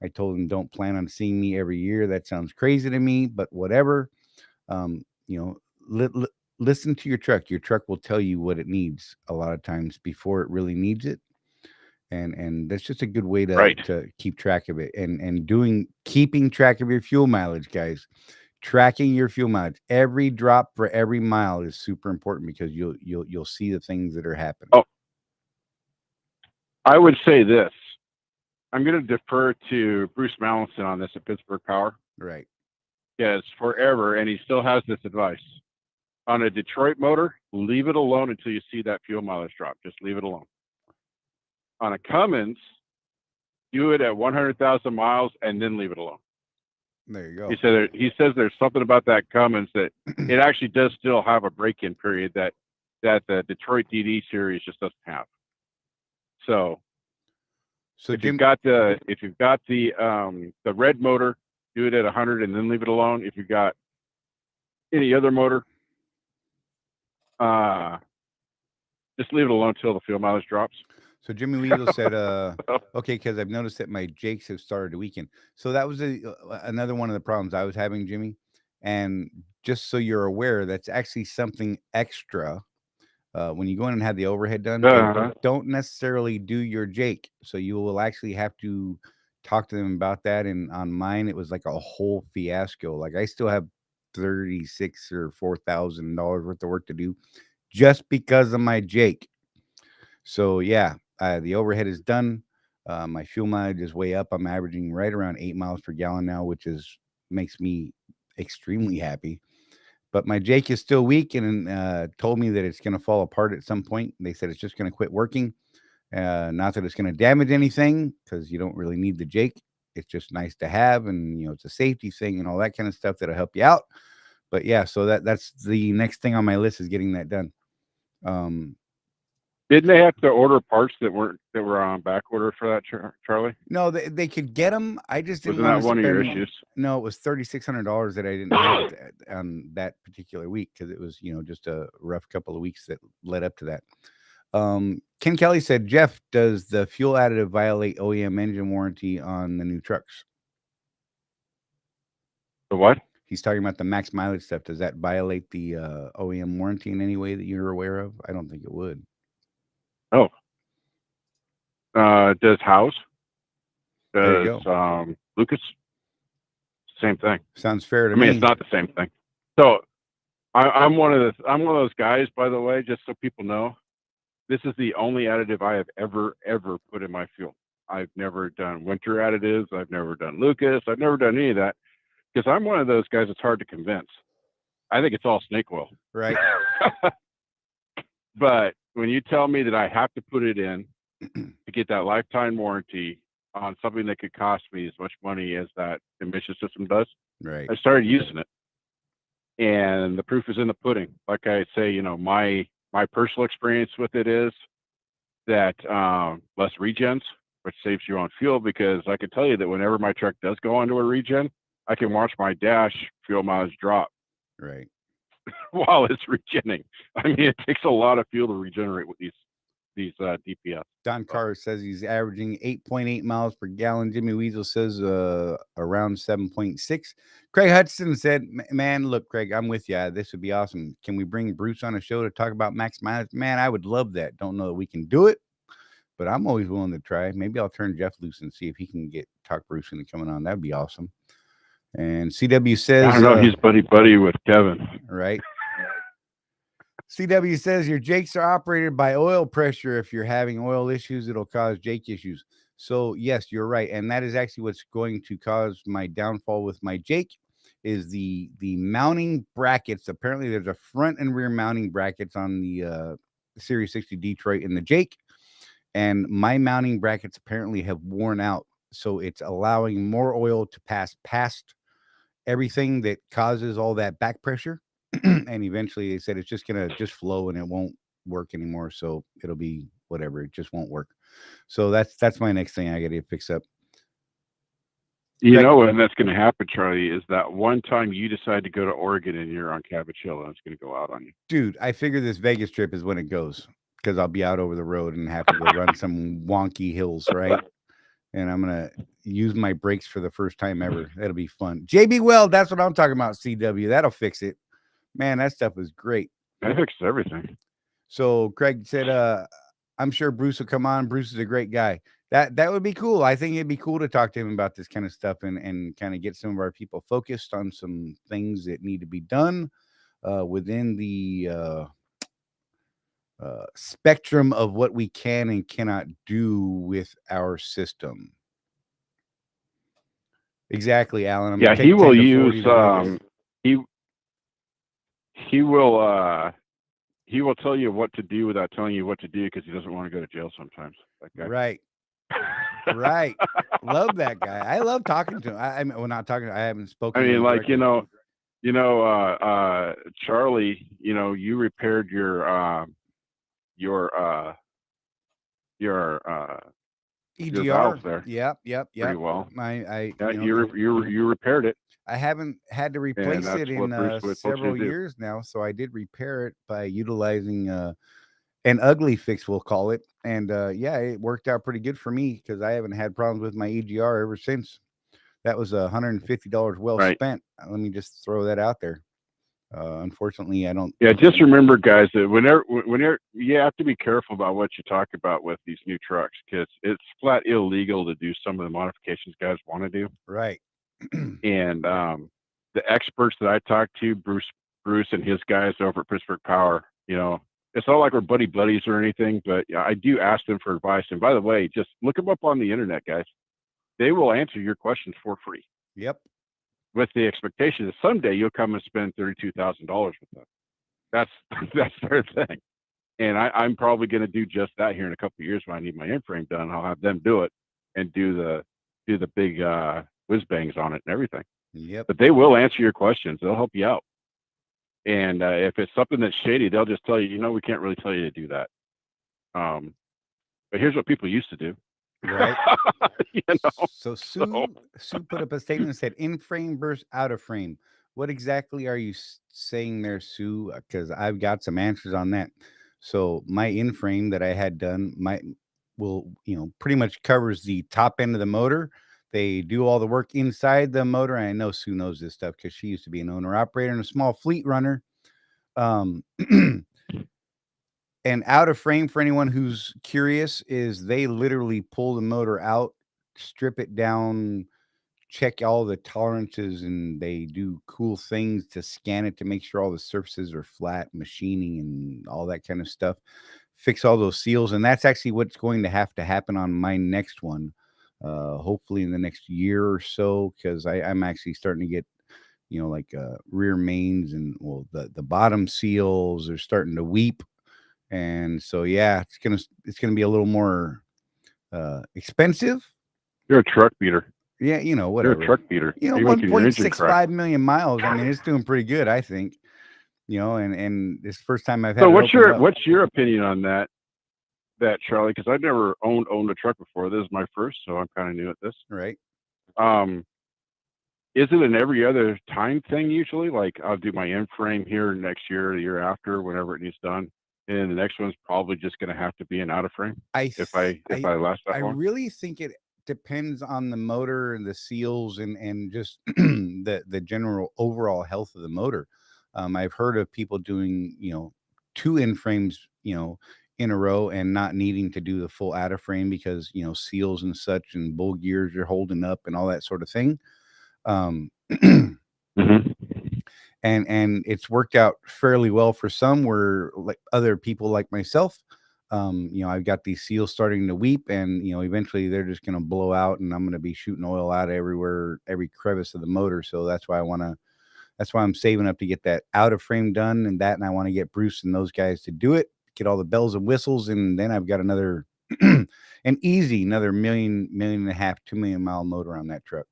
I told them, don't plan on seeing me every year. That sounds crazy to me, but whatever. Listen to your truck. Your truck will tell you what it needs a lot of times before it really needs it. And that's just a good way to keep track of it. And keeping track of your fuel mileage, guys. Tracking your fuel mileage, every drop for every mile is super important, because you'll see the things that are happening. Oh, I would say this. I'm going to defer to Bruce Mallinson on this at Pittsburgh Power. Right. Yes, forever, and he still has this advice. On a Detroit motor, leave it alone until you see that fuel mileage drop. Just leave it alone. On a Cummins, do it at 100,000 miles and then leave it alone. There you go. He says there's something about that Cummins that it actually does still have a break-in period that the Detroit DD series just doesn't have. So if you've got the red motor, do it at 100 and then leave it alone. If you've got any other motor, Just leave it alone till the fuel mileage drops. So Jimmy Weasel said, okay, because I've noticed that my Jakes have started to weaken. So that was another one of the problems I was having, Jimmy. And just so you're aware, that's actually something extra. When you go in and have the overhead done, they don't necessarily do your Jake. So you will actually have to talk to them about that. And on mine, it was like a whole fiasco. Like I still have $36,000 or $4,000 worth of work to do just because of my Jake. So yeah, the overhead is done. My fuel mileage is way up. I'm averaging right around 8 miles per gallon now, which makes me extremely happy. But my Jake is still weak and told me that it's going to fall apart at some point. They said it's just going to quit working. Not that it's going to damage anything because you don't really need the Jake. It's just nice to have, and it's a safety thing and all that kind of stuff that'll help you out. But yeah, so that's the next thing on my list is getting that done. Didn't they have to order parts that were on back order for that, Charlie? No, they could get them. I just didn't want to spend. Wasn't that one of your issues? No, it was $3,600 that I didn't have on that particular week because it was just a rough couple of weeks that led up to that. Ken Kelly said, Jeff, does the fuel additive violate OEM engine warranty on the new trucks? The what? He's talking about the max mileage stuff. Does that violate the OEM warranty in any way that you're aware of? I don't think it would. Oh. Does House? Does Lucas? Same thing. Sounds fair to me. I mean, it's not the same thing. So I'm one of those guys, by the way, just so people know. This is the only additive I have ever put in my fuel. I've never done winter additives. I've never done Lucas. I've never done any of that because I'm one of those guys that's hard to convince. I think it's all snake oil. Right. But when you tell me that I have to put it in to get that lifetime warranty on something that could cost me as much money as that emission system does, right, I started using it. And the proof is in the pudding. Like I say, my personal experience with it is that less regens, which saves you on fuel, because I can tell you that whenever my truck does go onto a regen, I can watch my dash fuel mileage drop. Right. While it's regenerating. I mean, it takes a lot of fuel to regenerate with these DPS. Don Carr says he's averaging 8.8 miles per gallon. Jimmy Weasel says around 7.6. Craig Hudson said, man, look, Craig, I'm with you. This would be awesome. Can we bring Bruce on a show to talk about max mileage? Man, I would love that. Don't know that we can do it, but I'm always willing to try. Maybe I'll turn Jeff loose and see if he can talk Bruce into coming on. That'd be awesome. And CW says, I don't know, he's buddy with Kevin. Right. CW says your Jakes are operated by oil pressure. If you're having oil issues, it'll cause Jake issues. So yes, you're right. And that is actually what's going to cause my downfall with my Jake is the mounting brackets. Apparently there's a front and rear mounting brackets on the Series 60 Detroit in the Jake. And my mounting brackets apparently have worn out. So it's allowing more oil to pass past everything that causes all that back pressure. And eventually they said it's just going to flow and it won't work anymore. So it'll be whatever. It just won't work. So that's my next thing I got to fix up. You know when that's going to happen, Charlie, is that one time you decide to go to Oregon and you're on Cabbage Hill and it's going to go out on you. Dude, I figure this Vegas trip is when it goes because I'll be out over the road and have to go run some wonky hills, right? And I'm going to use my brakes for the first time ever. That'll be fun. JB Weld, that's what I'm talking about, CW. That'll fix it. Man, that stuff is great. That fixes everything. So Craig said, I'm sure Bruce will come on. Bruce is a great guy. That would be cool. I think it'd be cool to talk to him about this kind of stuff and kind of get some of our people focused on some things that need to be done within the spectrum of what we can and cannot do with our system. Exactly, Alan. He will use he will tell you what to do without telling you what to do because he doesn't want to go to jail sometimes. That guy. Right. Right. Love that guy. I love talking to him. I haven't spoken. I mean, like, Charlie, you repaired your EGR valve there. Yep. Pretty well. You repaired it. I haven't had to replace it in several years now, so I did repair it by utilizing an ugly fix, we'll call it. And yeah, it worked out pretty good for me because I haven't had problems with my EGR ever since. That was $150 well Right. spent. Let me just throw that out there. Unfortunately, I don't. Yeah, just remember, guys, that whenever you have to be careful about what you talk about with these new trucks, because it's flat illegal to do some of the modifications guys want to do. Right. And the experts that I talked to, Bruce and his guys over at Pittsburgh Power, it's not like we're buddies or anything, but I do ask them for advice. And by the way, just look them up on the internet, guys. They will answer your questions for free. Yep. With the expectation that someday you'll come and spend $32,000 with them. That's their thing. And I'm probably going to do just that here in a couple of years when I need my in-frame done. I'll have them do it and do the big whiz bangs on it and everything. Yep. But they will answer your questions. They'll help you out. And if it's something that's shady, they'll just tell you, we can't really tell you to do that. But here's what people used to do. Right. So Sue put up a statement and said, in frame versus out of frame. What exactly are you saying there, Sue? Because I've got some answers on that. So my in frame that I had done will pretty much covers the top end of the motor. They do all the work inside the motor. And I know Sue knows this stuff because she used to be an owner operator and a small fleet runner. And out of frame, for anyone who's curious, is they literally pull the motor out, strip it down, check all the tolerances, and they do cool things to scan it to make sure all the surfaces are flat, machining and all that kind of stuff. Fix all those seals. And that's actually what's going to have to happen on my next one, hopefully in the next year or so, because I'm actually starting to get, like rear mains and the bottom seals are starting to weep. And so, yeah, it's gonna be a little more expensive. You're a truck beater. Yeah, whatever. You're a truck beater. 1.65 million miles. I mean, it's doing pretty good, I think. And it's the first time I've had. So what's your opinion on that, Charlie? Because I've never owned a truck before. This is my first, so I'm kind of new at this. Right. Is it an every other time thing usually? Like I'll do my in-frame here next year, the year after, whenever it needs done. And the next one's probably just going to have to be an out of frame if I last that long. I really think it depends on the motor and the seals and just the general overall health of the motor. I've heard of people doing, 2 in frames, in a row and not needing to do the full out of frame because, seals and such and bull gears are holding up and all that sort of thing. Mm-hmm. And it's worked out fairly well for some, where like other people like myself, I've got these seals starting to weep and, eventually they're just going to blow out and I'm going to be shooting oil out everywhere, every crevice of the motor. So that's why I'm saving up to get that out of frame done and I want to get Bruce and those guys to do it, get all the bells and whistles. And then I've got another, another million and a half, 2 million mile motor on that truck,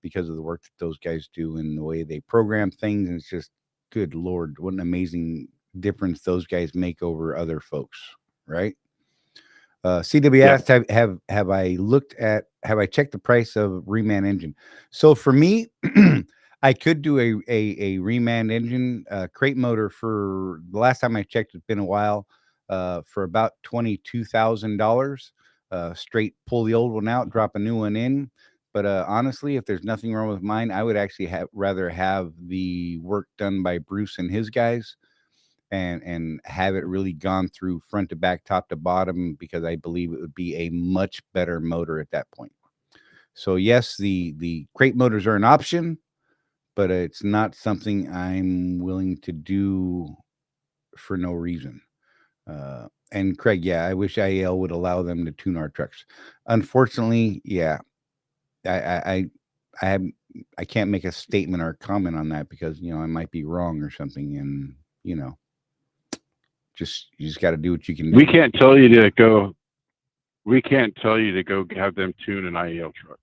because of the work that those guys do and the way they program things. And it's just, good Lord, what an amazing difference those guys make over other folks. Right. CW asked, have I checked the price of reman engine? So for me, I could do a reman engine, crate motor for the last time I checked, it's been a while, for about $22,000, straight pull the old one out, drop a new one in. But honestly, if there's nothing wrong with mine, I would actually rather have the work done by Bruce and his guys and have it really gone through front to back, top to bottom, because I believe it would be a much better motor at that point. So yes, the crate motors are an option, but it's not something I'm willing to do for no reason. And Craig, yeah, I wish IAL would allow them to tune our trucks. Unfortunately, yeah, I can't make a statement or comment on that because, I might be wrong or something. And, you just got to do what you can do. We can't tell you to go have them tune an IEL truck.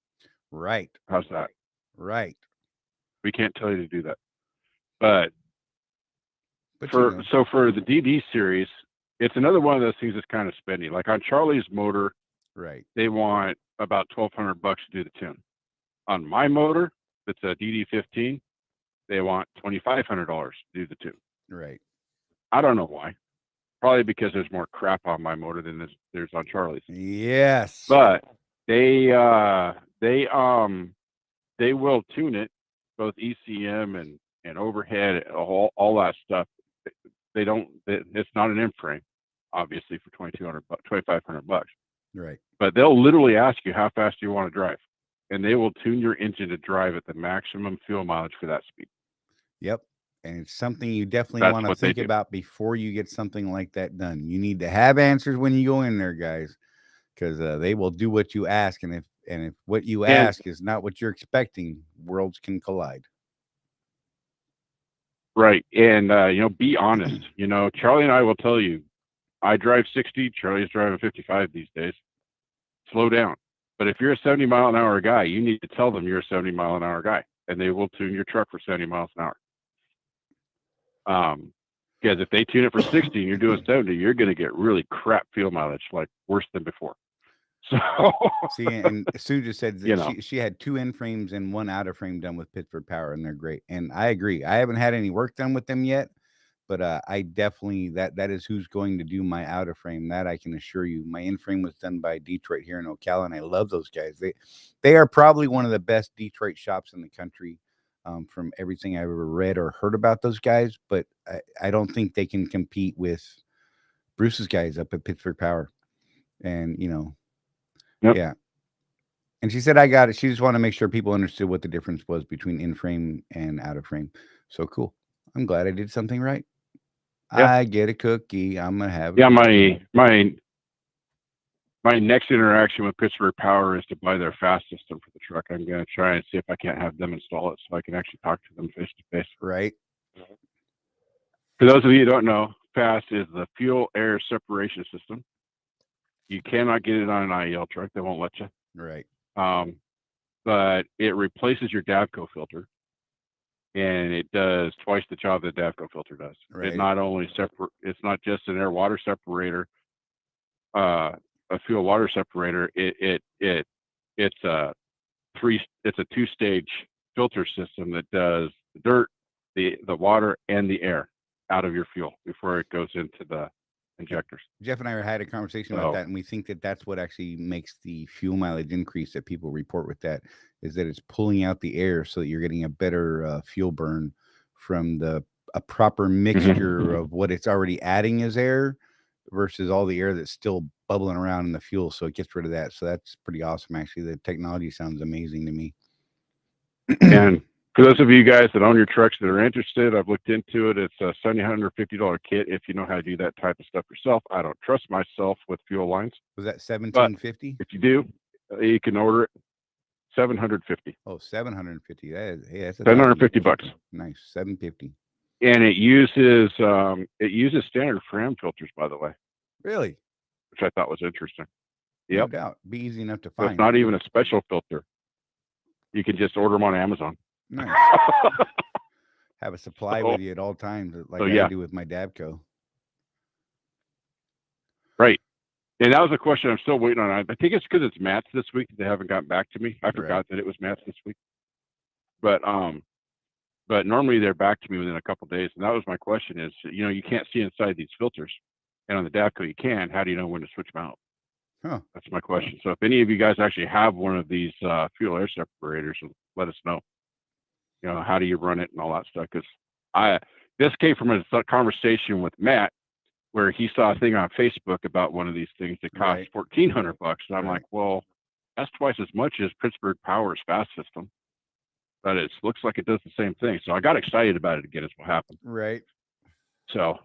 Right. How's that? Right. We can't tell you to do that. But for the DD series, it's another one of those things that's kind of spendy. Like on Charlie's motor, right, they want about $1,200 to do the tune. On my motor, that's a DD15, they want $2,500 to do the tune. Right. I don't know why. probably because there's more crap on my motor than there's on Charlie's. Yes. But they will tune it, both ECM and overhead, all that stuff. They don't. It's not an in-frame, obviously, for $2,500. Right. But they'll literally ask you how fast you want to drive, and they will tune your engine to drive at the maximum fuel mileage for that speed. Yep. And it's something you definitely want to think about before you get something like that done. You need to have answers when you go in there, guys, because they will do what you ask, and if what you ask is not what you're expecting, worlds can collide. Right. And be honest. Charlie and I will tell you, I drive 60. Charlie's driving 55 these days. Slow down. But if you're a 70-mile-an-hour guy, you need to tell them you're a 70-mile-an-hour guy, and they will tune your truck for 70 miles an hour. Because if they tune it for 60 and you're doing 70, you're going to get really crap fuel mileage, like worse than before. So see, and Sue just said that she had 2 in frames and 1 out of frame done with Pittsburgh Power, and they're great. And I agree. I haven't had any work done with them yet, but I definitely that is who's going to do my out of frame. That I can assure you. My in frame was done by Detroit here in Ocala, and I love those guys. They are probably one of the best Detroit shops in the country. From everything I've ever read or heard about those guys, but I don't think they can compete with Bruce's guys up at Pittsburgh Power. And Yep. yeah. And she said, I got it. She just wanted to make sure people understood what the difference was between in frame and out of frame. So cool. I'm glad I did something right. Yeah. I get a cookie. I'm gonna have my next interaction with Pittsburgh Power is to buy their FAST system for the truck. I'm going to try and see if I can't have them install it so I can actually talk to them face to face. Right. For those of you who don't know, FAST is the fuel air separation system. You cannot get it on an IEL truck. They won't let you. Right. But it replaces your Davco filter, and it does twice the job that Davco filter does. Right. It not only it's not just an air water separator, a fuel water separator. It's a 2-stage filter system that does the dirt, the water, and the air out of your fuel before it goes into the injectors. Jeff and I had a conversation about that, and we think that that's what actually makes the fuel mileage increase that people report with that, is that it's pulling out the air so that you're getting a better fuel burn from a proper mixture of what it's already adding as air versus all the air that's still bubbling around in the fuel. So it gets rid of that. So that's pretty awesome. Actually, the technology sounds amazing to me. And for those of you guys that own your trucks that are interested, I've looked into it. It's a $750 kit if you know how to do that type of stuff yourself. I don't trust myself with fuel lines. Was that $1,750? If you do, you can order it. $750. Oh, $750. That's $750. Nice. $750. And it uses standard FRAM filters, by the way. Really? Which I thought was interesting. Yep. No doubt. Be easy enough to find. So it's not even a special filter. You can just order them on Amazon. Nice. Have a supply with you at all times, like I do with my Davco. Right. And that was a question I'm still waiting on. I think it's because it's Matt's this week that they haven't gotten back to me. I forgot that it was Matt's this week. But normally they're back to me within a couple of days. And that was my question is, you can't see inside these filters. And on the Davco you can. How do you know when to switch them out? Huh. That's my question. So if any of you guys actually have one of these fuel air separators, let us know. How do you run it and all that stuff? Because this came from a conversation with Matt where he saw a thing on Facebook about one of these things that cost $1,400. And I'm like, well, that's twice as much as Pittsburgh Power's FAST system. But it looks like it does the same thing. So I got excited about it again is what happened. Right. So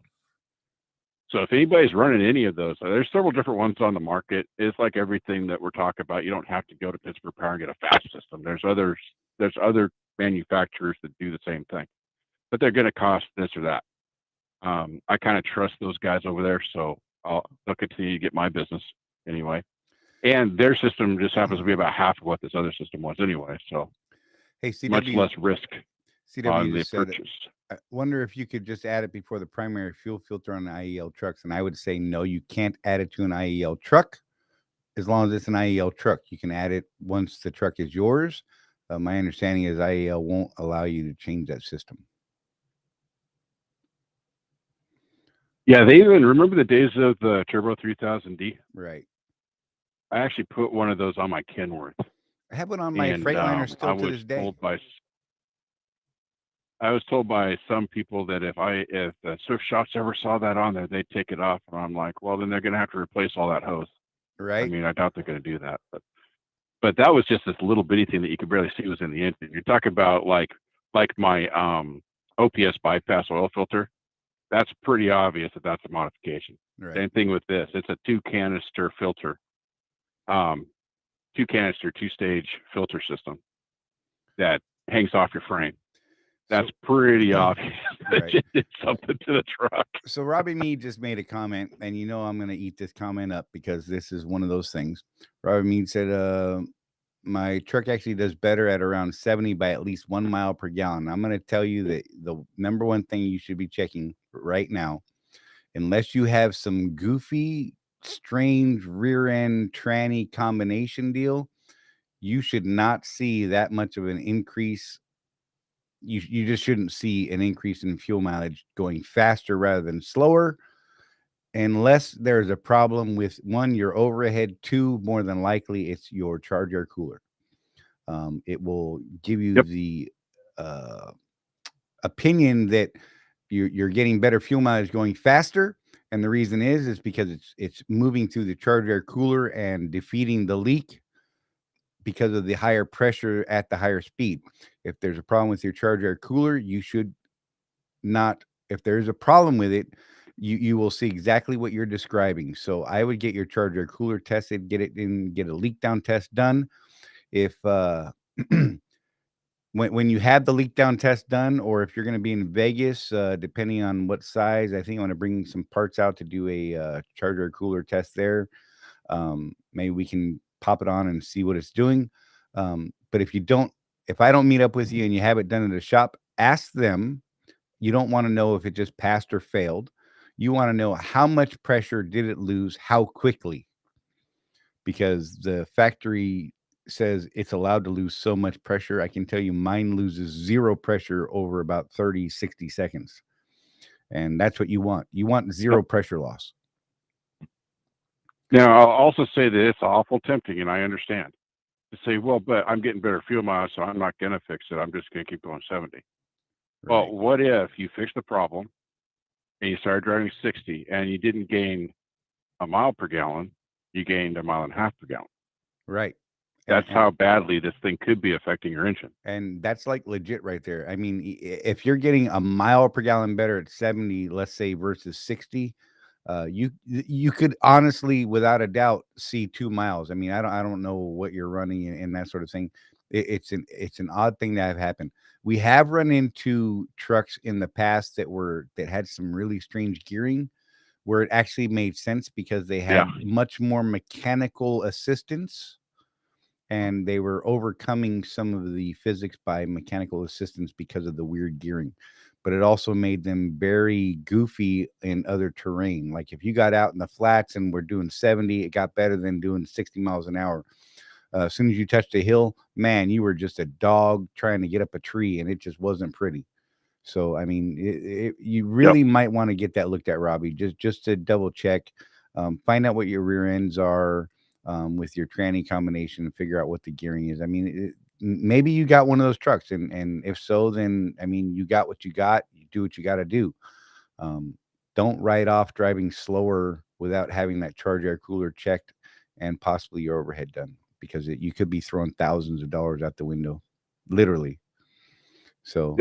if anybody's running any of those, there's several different ones on the market. It's like everything that we're talking about. You don't have to go to Pittsburgh Power and get a FAST system. There's other manufacturers that do the same thing, but they're going to cost this or that. I kind of trust those guys over there, so they'll continue to get my business anyway. And their system just happens to be about half of what this other system was anyway. So, hey, CW, much less risk on the purchase. I wonder if you could just add it before the primary fuel filter on the IEL trucks. And I would say, no, you can't add it to an IEL truck. As long as it's an IEL truck, you can add it once the truck is yours. My understanding is IEL won't allow you to change that system. Yeah, they even remember the days of the Turbo 3000D. Right. I actually put one of those on my Kenworth. I have one on my Freightliner still to this day. I was told by some people that if the Swift shops ever saw that on there, they'd take it off. And I'm like, well, then they're going to have to replace all that hose. Right. I mean, I doubt they're going to do that. But that was just this little bitty thing that you could barely see was in the engine. You're talking about like my OPS bypass oil filter. That's pretty obvious that that's a modification. Right. Same thing with this. It's a 2-canister filter. 2-canister, 2-stage filter system that hangs off your frame. That's pretty obvious. Right. It did something to the truck. So Robbie Mead just made a comment, and I'm going to eat this comment up because this is one of those things. Robbie Mead said, my truck actually does better at around 70 by at least 1 mile per gallon. I'm going to tell you that the number one thing you should be checking right now, unless you have some goofy, strange rear end tranny combination deal, you should not see that much of an increase. You just shouldn't see an increase in fuel mileage going faster rather than slower, unless there's a problem with one, your overhead, two, more than likely it's your charge air cooler. It will give you the opinion that you're getting better fuel mileage going faster, and the reason is because it's moving through the charge air cooler and defeating the leak because of the higher pressure at the higher speed. If there's a problem with your charge air cooler, you should not. If there's a problem with it, you will see exactly what you're describing. So I would get your charge air cooler tested, get a leak down test done. If when you have the leak down test done, or if you're going to be in Vegas, depending on what size, I think I want to bring some parts out to do a charge air cooler test there. Maybe we can pop it on and see what it's doing. But if I don't meet up with you and you have it done at a shop, ask them. You don't want to know if it just passed or failed. You want to know how much pressure did it lose, how quickly, because the factory says it's allowed to lose so much pressure. I can tell you mine loses zero pressure over about 30, 60 seconds. And that's what you want. You want zero pressure loss. Now, I'll also say that it's awful tempting, and I understand, to say, well, but I'm getting better fuel mileage, so I'm not going to fix it. I'm just going to keep going 70. Right. Well, what if you fix the problem and you started driving 60 and you didn't gain a mile per gallon, you gained a mile and a half per gallon? Right. That's how badly this thing could be affecting your engine. And that's like legit right there. I mean, if you're getting a mile per gallon better at 70, let's say, versus 60, you could honestly, without a doubt, see 2 miles. I mean, I don't know what you're running and that sort of thing. It's an odd thing that have happened. We have run into trucks in the past that had some really strange gearing, where it actually made sense because they had much more mechanical assistance, and they were overcoming some of the physics by mechanical assistance because of the weird gearing. But it also made them very goofy in other terrain. Like if you got out in the flats and were doing 70, it got better than doing 60 miles an hour. As soon as you touched a hill, man, you were just a dog trying to get up a tree, and it just wasn't pretty. So, I mean, you really might want to get that looked at, Robbie, just to double check, find out what your rear ends are with your tranny combination, and figure out what the gearing is. I mean, maybe you got one of those trucks, and if so, then, I mean, you got what you got. You do what you got to do. Don't write off driving slower without having that charge air cooler checked and possibly your overhead done, because you could be throwing thousands of dollars out the window, literally. So,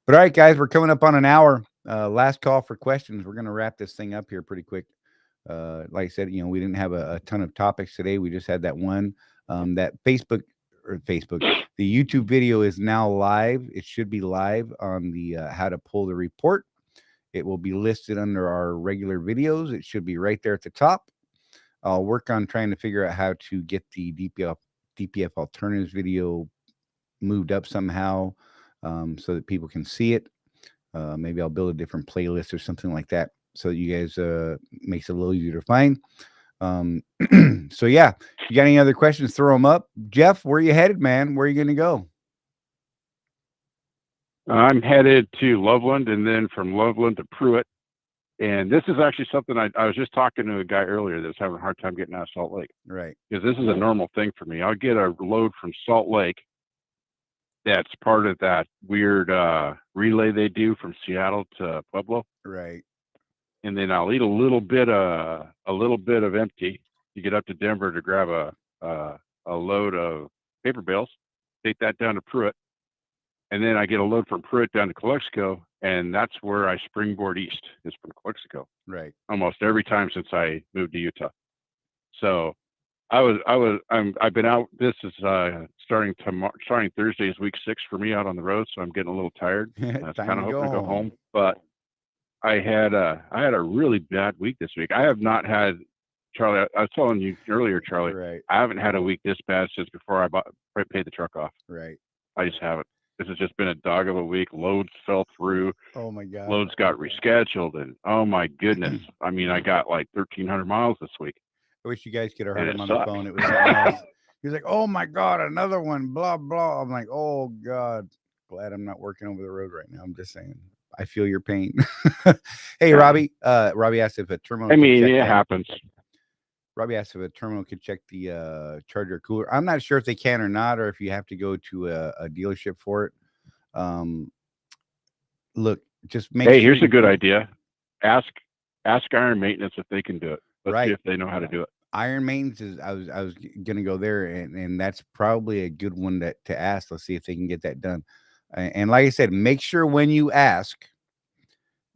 but all right, guys, we're coming up on an hour. Last call for questions. We're going to wrap this thing up here pretty quick. Like I said, we didn't have a ton of topics today. We just had that one. That the YouTube video is now live. It should be live on the how to pull the report. It will be listed under our regular videos. It should be right there at the top. I'll work on trying to figure out how to get the DPF alternatives video moved up somehow, so that people can see it. Maybe I'll build a different playlist or something like that, so that you guys makes it a little easier to find. So yeah, if you got any other questions, throw them up. Jeff, where are you headed, man? Where are you going to go? I'm headed to Loveland, and then from Loveland to Pruitt, And this is actually something I was just talking to a guy earlier that was having a hard time getting out of Salt Lake. Right. Because this is a normal thing for me. I'll get a load from Salt Lake that's part of that weird relay they do from Seattle to Pueblo. Right. And then I'll eat a little bit of empty to get up to Denver to grab a load of paper bales, take that down to Pruitt, and then I get a load from Pruitt down to Calexico, and that's where I springboard east, is from Calexico. Right. Almost every time since I moved to Utah. So I've been out. This is starting Thursday is week 6 for me out on the road, so I'm getting a little tired. I was kind of hoping to go home, but I had a really bad week this week. I have not had, Charlie. I was telling you earlier, Charlie. Right. I haven't had a week this bad since before I paid the truck off. Right. I just haven't. This has just been a dog of a week. Loads fell through. Oh my God. Loads got rescheduled, and oh my goodness. I mean, I got like 1,300 miles this week. I wish you guys could have heard him on the phone. It was he's like, "Oh my God, another one." Blah blah. I'm like, "Oh God, glad I'm not working over the road right now." I'm just saying, I feel your pain. Hey, Robbie. Robbie asked if a terminal. I mean, it happens. Robbie asked if a terminal could check the charger cooler. I'm not sure if they can or not, or if you have to go to a dealership for it. Look, just make. Hey, here's a good idea. Ask Iron Maintenance if they can do it. Let's see if they know how to do it. Iron Maintenance is. I was gonna go there, and that's probably a good one to ask. Let's see if they can get that done. And like I said, make sure when you ask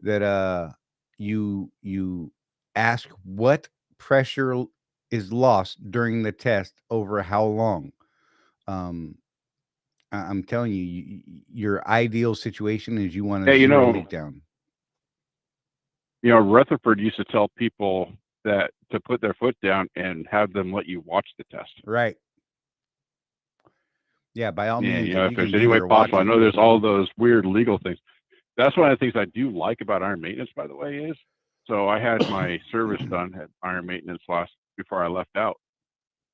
that you ask what pressure is lost during the test over how long. I'm telling you, your ideal situation is you want to zero leak down. You know, Rutherford used to tell people that to put their foot down and have them let you watch the test. Right. Yeah, by all means. You know, if there's any way possible. I know there's all those weird legal things. That's one of the things I do like about Iron Maintenance, by the way, is so I had my service done at Iron Maintenance before I left out.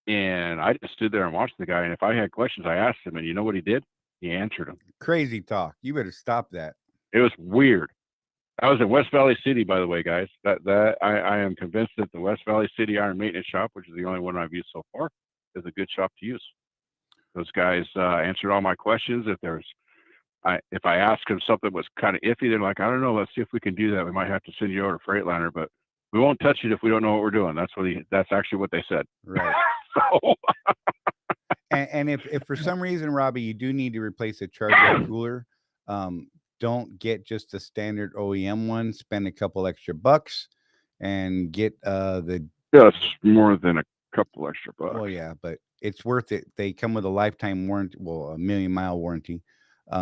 And I just stood there and watched the guy. And if I had questions, I asked him, and you know what he did? He answered them. Crazy talk. You better stop that. It was weird. I was in West Valley City, by the way, guys. I am convinced that the West Valley City Iron Maintenance shop, which is the only one I've used so far, is a good shop to use. Those guys answered all my questions. If I asked them something was kind of iffy, they're like, I don't know, let's see if we can do that. We might have to send you over to Freightliner, but we won't touch it if we don't know what we're doing. That's actually what they said. Right. So. and if for some reason, Robbie, you do need to replace a charger cooler, don't get just a standard OEM one. Spend a couple extra bucks and get the. Yeah, it's more than a couple extra bucks. Well, yeah, but it's worth it. They come with a lifetime warranty, well, a 1,000,000-mile warranty. A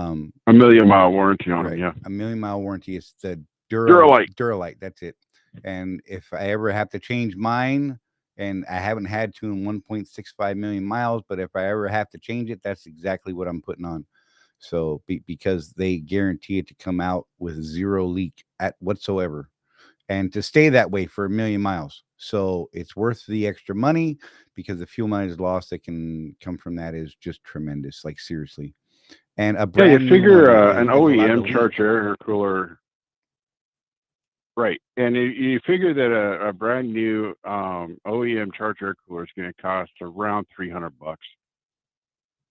1,000,000-mile warranty on them, yeah. A 1,000,000-mile warranty. It's the Duralite. That's it. And if I ever have to change mine, and I haven't had to in 1.65 million miles, but if I ever have to change it, that's exactly what I'm putting on. So because they guarantee it to come out with zero leak at whatsoever, and to stay that way for 1,000,000 miles. So it's worth the extra money because the fuel mileage loss that can come from that is just tremendous. Like seriously. And a brand you figure an OEM charger or cooler. Right. And you figure that a brand new OEM charger cooler is going to cost around $300.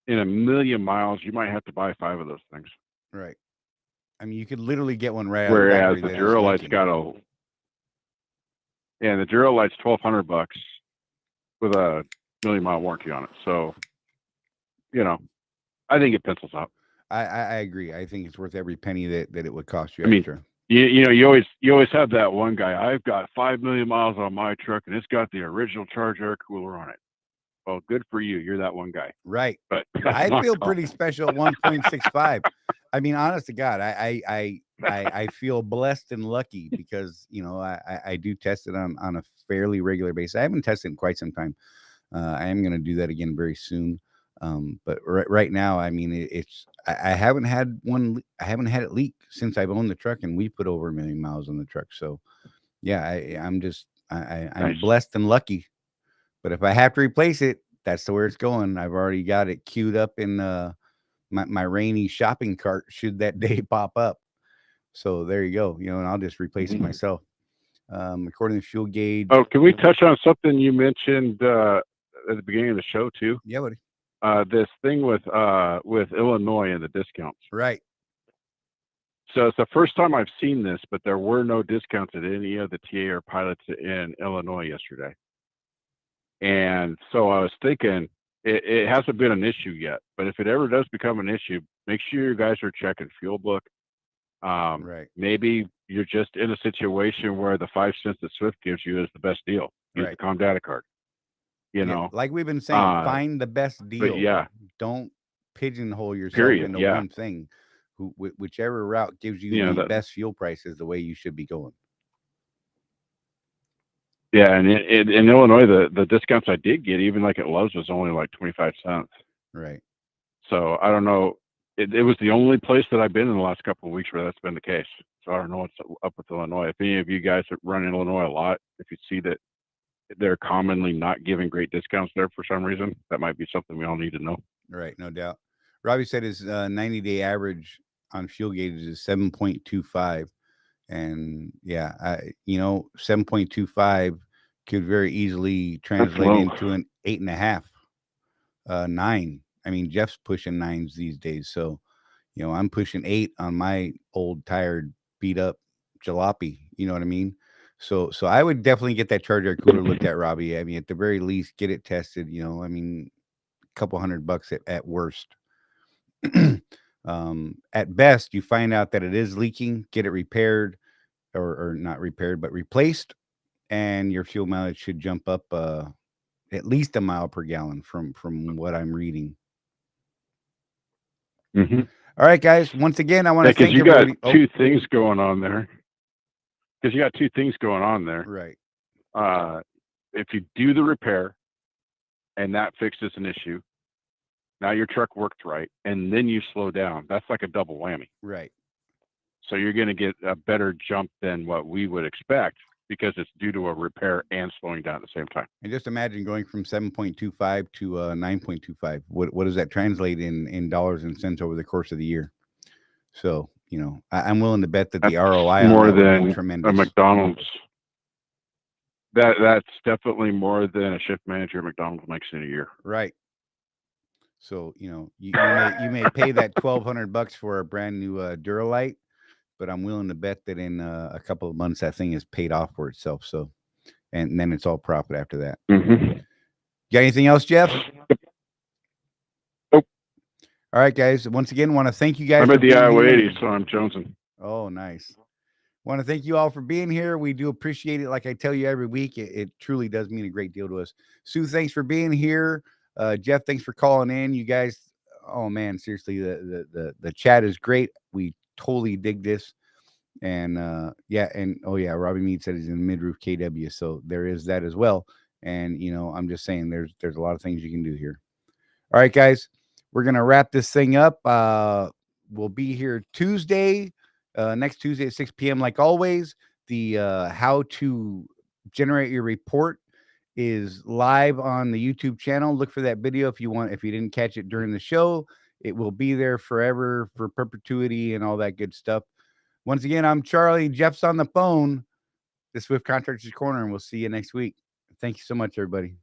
In 1,000,000 miles, you might have to buy 5 of those things. Right. I mean, you could literally get one right. Whereas the Duralite's got the Duralite's $1,200 with a 1,000,000-mile warranty on it. So, you know, I think it pencils out. I agree. I think it's worth every penny that it would cost you extra. I mean, you always have that one guy. I've got 5 million miles on my truck, and it's got the original charge air cooler on it. Well, good for you. You're that one guy. Right. But I feel pretty special at 1.65. I mean, honest to God, I feel blessed and lucky because, you know, I do test it on a fairly regular basis. I haven't tested in quite some time. I am going to do that again very soon. But right now, I mean, I haven't had it leak since I've owned the truck, and we put over 1,000,000 miles on the truck. So yeah, I'm nice. blessed and lucky. But if I have to replace it, that's the where it's going. I've already got it queued up in my rainy shopping cart should that day pop up. So there you go. You know, and I'll just replace it myself. according to fuel gauge. Oh, can we touch on something you mentioned at the beginning of the show too? Yeah, buddy. This thing with Illinois and the discounts. Right. So it's the first time I've seen this, but there were no discounts at any of the TA or pilots in Illinois yesterday. And so I was thinking, it hasn't been an issue yet, but if it ever does become an issue, make sure you guys are checking fuel book. Right. Maybe you're just in a situation where the 5 cents that Swift gives you is the best deal. Use Right. the Com Data card. You know, like we've been saying, find the best deal. But yeah, don't pigeonhole yourself period. into Yeah. one thing. Whichever route gives you the best fuel price is the way you should be going. Yeah, and in Illinois, the discounts I did get, even like at Love's, was only like 25 cents. Right. So I don't know. It was the only place that I've been in the last couple of weeks where that's been the case. So I don't know what's up with Illinois. If any of you guys that run in Illinois a lot, if you see that they're commonly not giving great discounts there for some reason, that might be something we all need to know. Right, no doubt. Robbie said his 90-day average on fuel gauges is 7.25. And yeah, 7.25 could very easily translate into an 8.5, 9. I mean, Jeff's pushing 9s these days. So, I'm pushing 8 on my old, tired, beat up jalopy. You know what I mean? So I would definitely get that charger cooler looked at, Robbie. I mean, at the very least, get it tested. I mean, a couple $100 at worst. At best, you find out that it is leaking, get it repaired, or not repaired, but replaced, and your fuel mileage should jump up at least a mile per gallon from what I'm reading. Mm-hmm. All right, guys. Once again, I want to thank you everybody. Got two things going on there. Because you got two things going on there. Right. If you do the repair and that fixes an issue, now your truck worked right, and then you slow down. That's like a double whammy. Right. So you're going to get a better jump than what we would expect because it's due to a repair and slowing down at the same time. And just imagine going from 7.25 to 9.25. What does that translate in dollars and cents over the course of the year? So, I'm willing to bet that the ROI more on that than would be tremendous. A McDonald's. That's definitely more than a shift manager at McDonald's makes in a year. Right. So, you may pay that $1,200 for a brand new Duralite, but I'm willing to bet that in a couple of months that thing is paid off for itself. So, and then it's all profit after that. Mm-hmm. Got anything else, Jeff? Nope. All right, guys. Once again, want to thank you guys. I'm at the Iowa 80, so I'm jonesing. Oh, nice. Want to thank you all for being here. We do appreciate it. Like I tell you every week, it truly does mean a great deal to us. Sue, thanks for being here. Jeff, thanks for calling in. You guys, oh man, seriously, the chat is great. We totally dig this. And Robbie Mead said he's in mid-roof KW, so there is that as well. And I'm just saying there's a lot of things you can do here. All right, guys, we're gonna wrap this thing up. We'll be here Tuesday, next Tuesday at 6 p.m. like always. The how to generate your report is live on the YouTube channel. Look for that video if you didn't catch it during the show. It will be there forever for perpetuity and all that good stuff. Once again, I'm Charlie. Jeff's on the phone. The Swift Contractors Corner, and we'll see you next week. Thank you so much, everybody.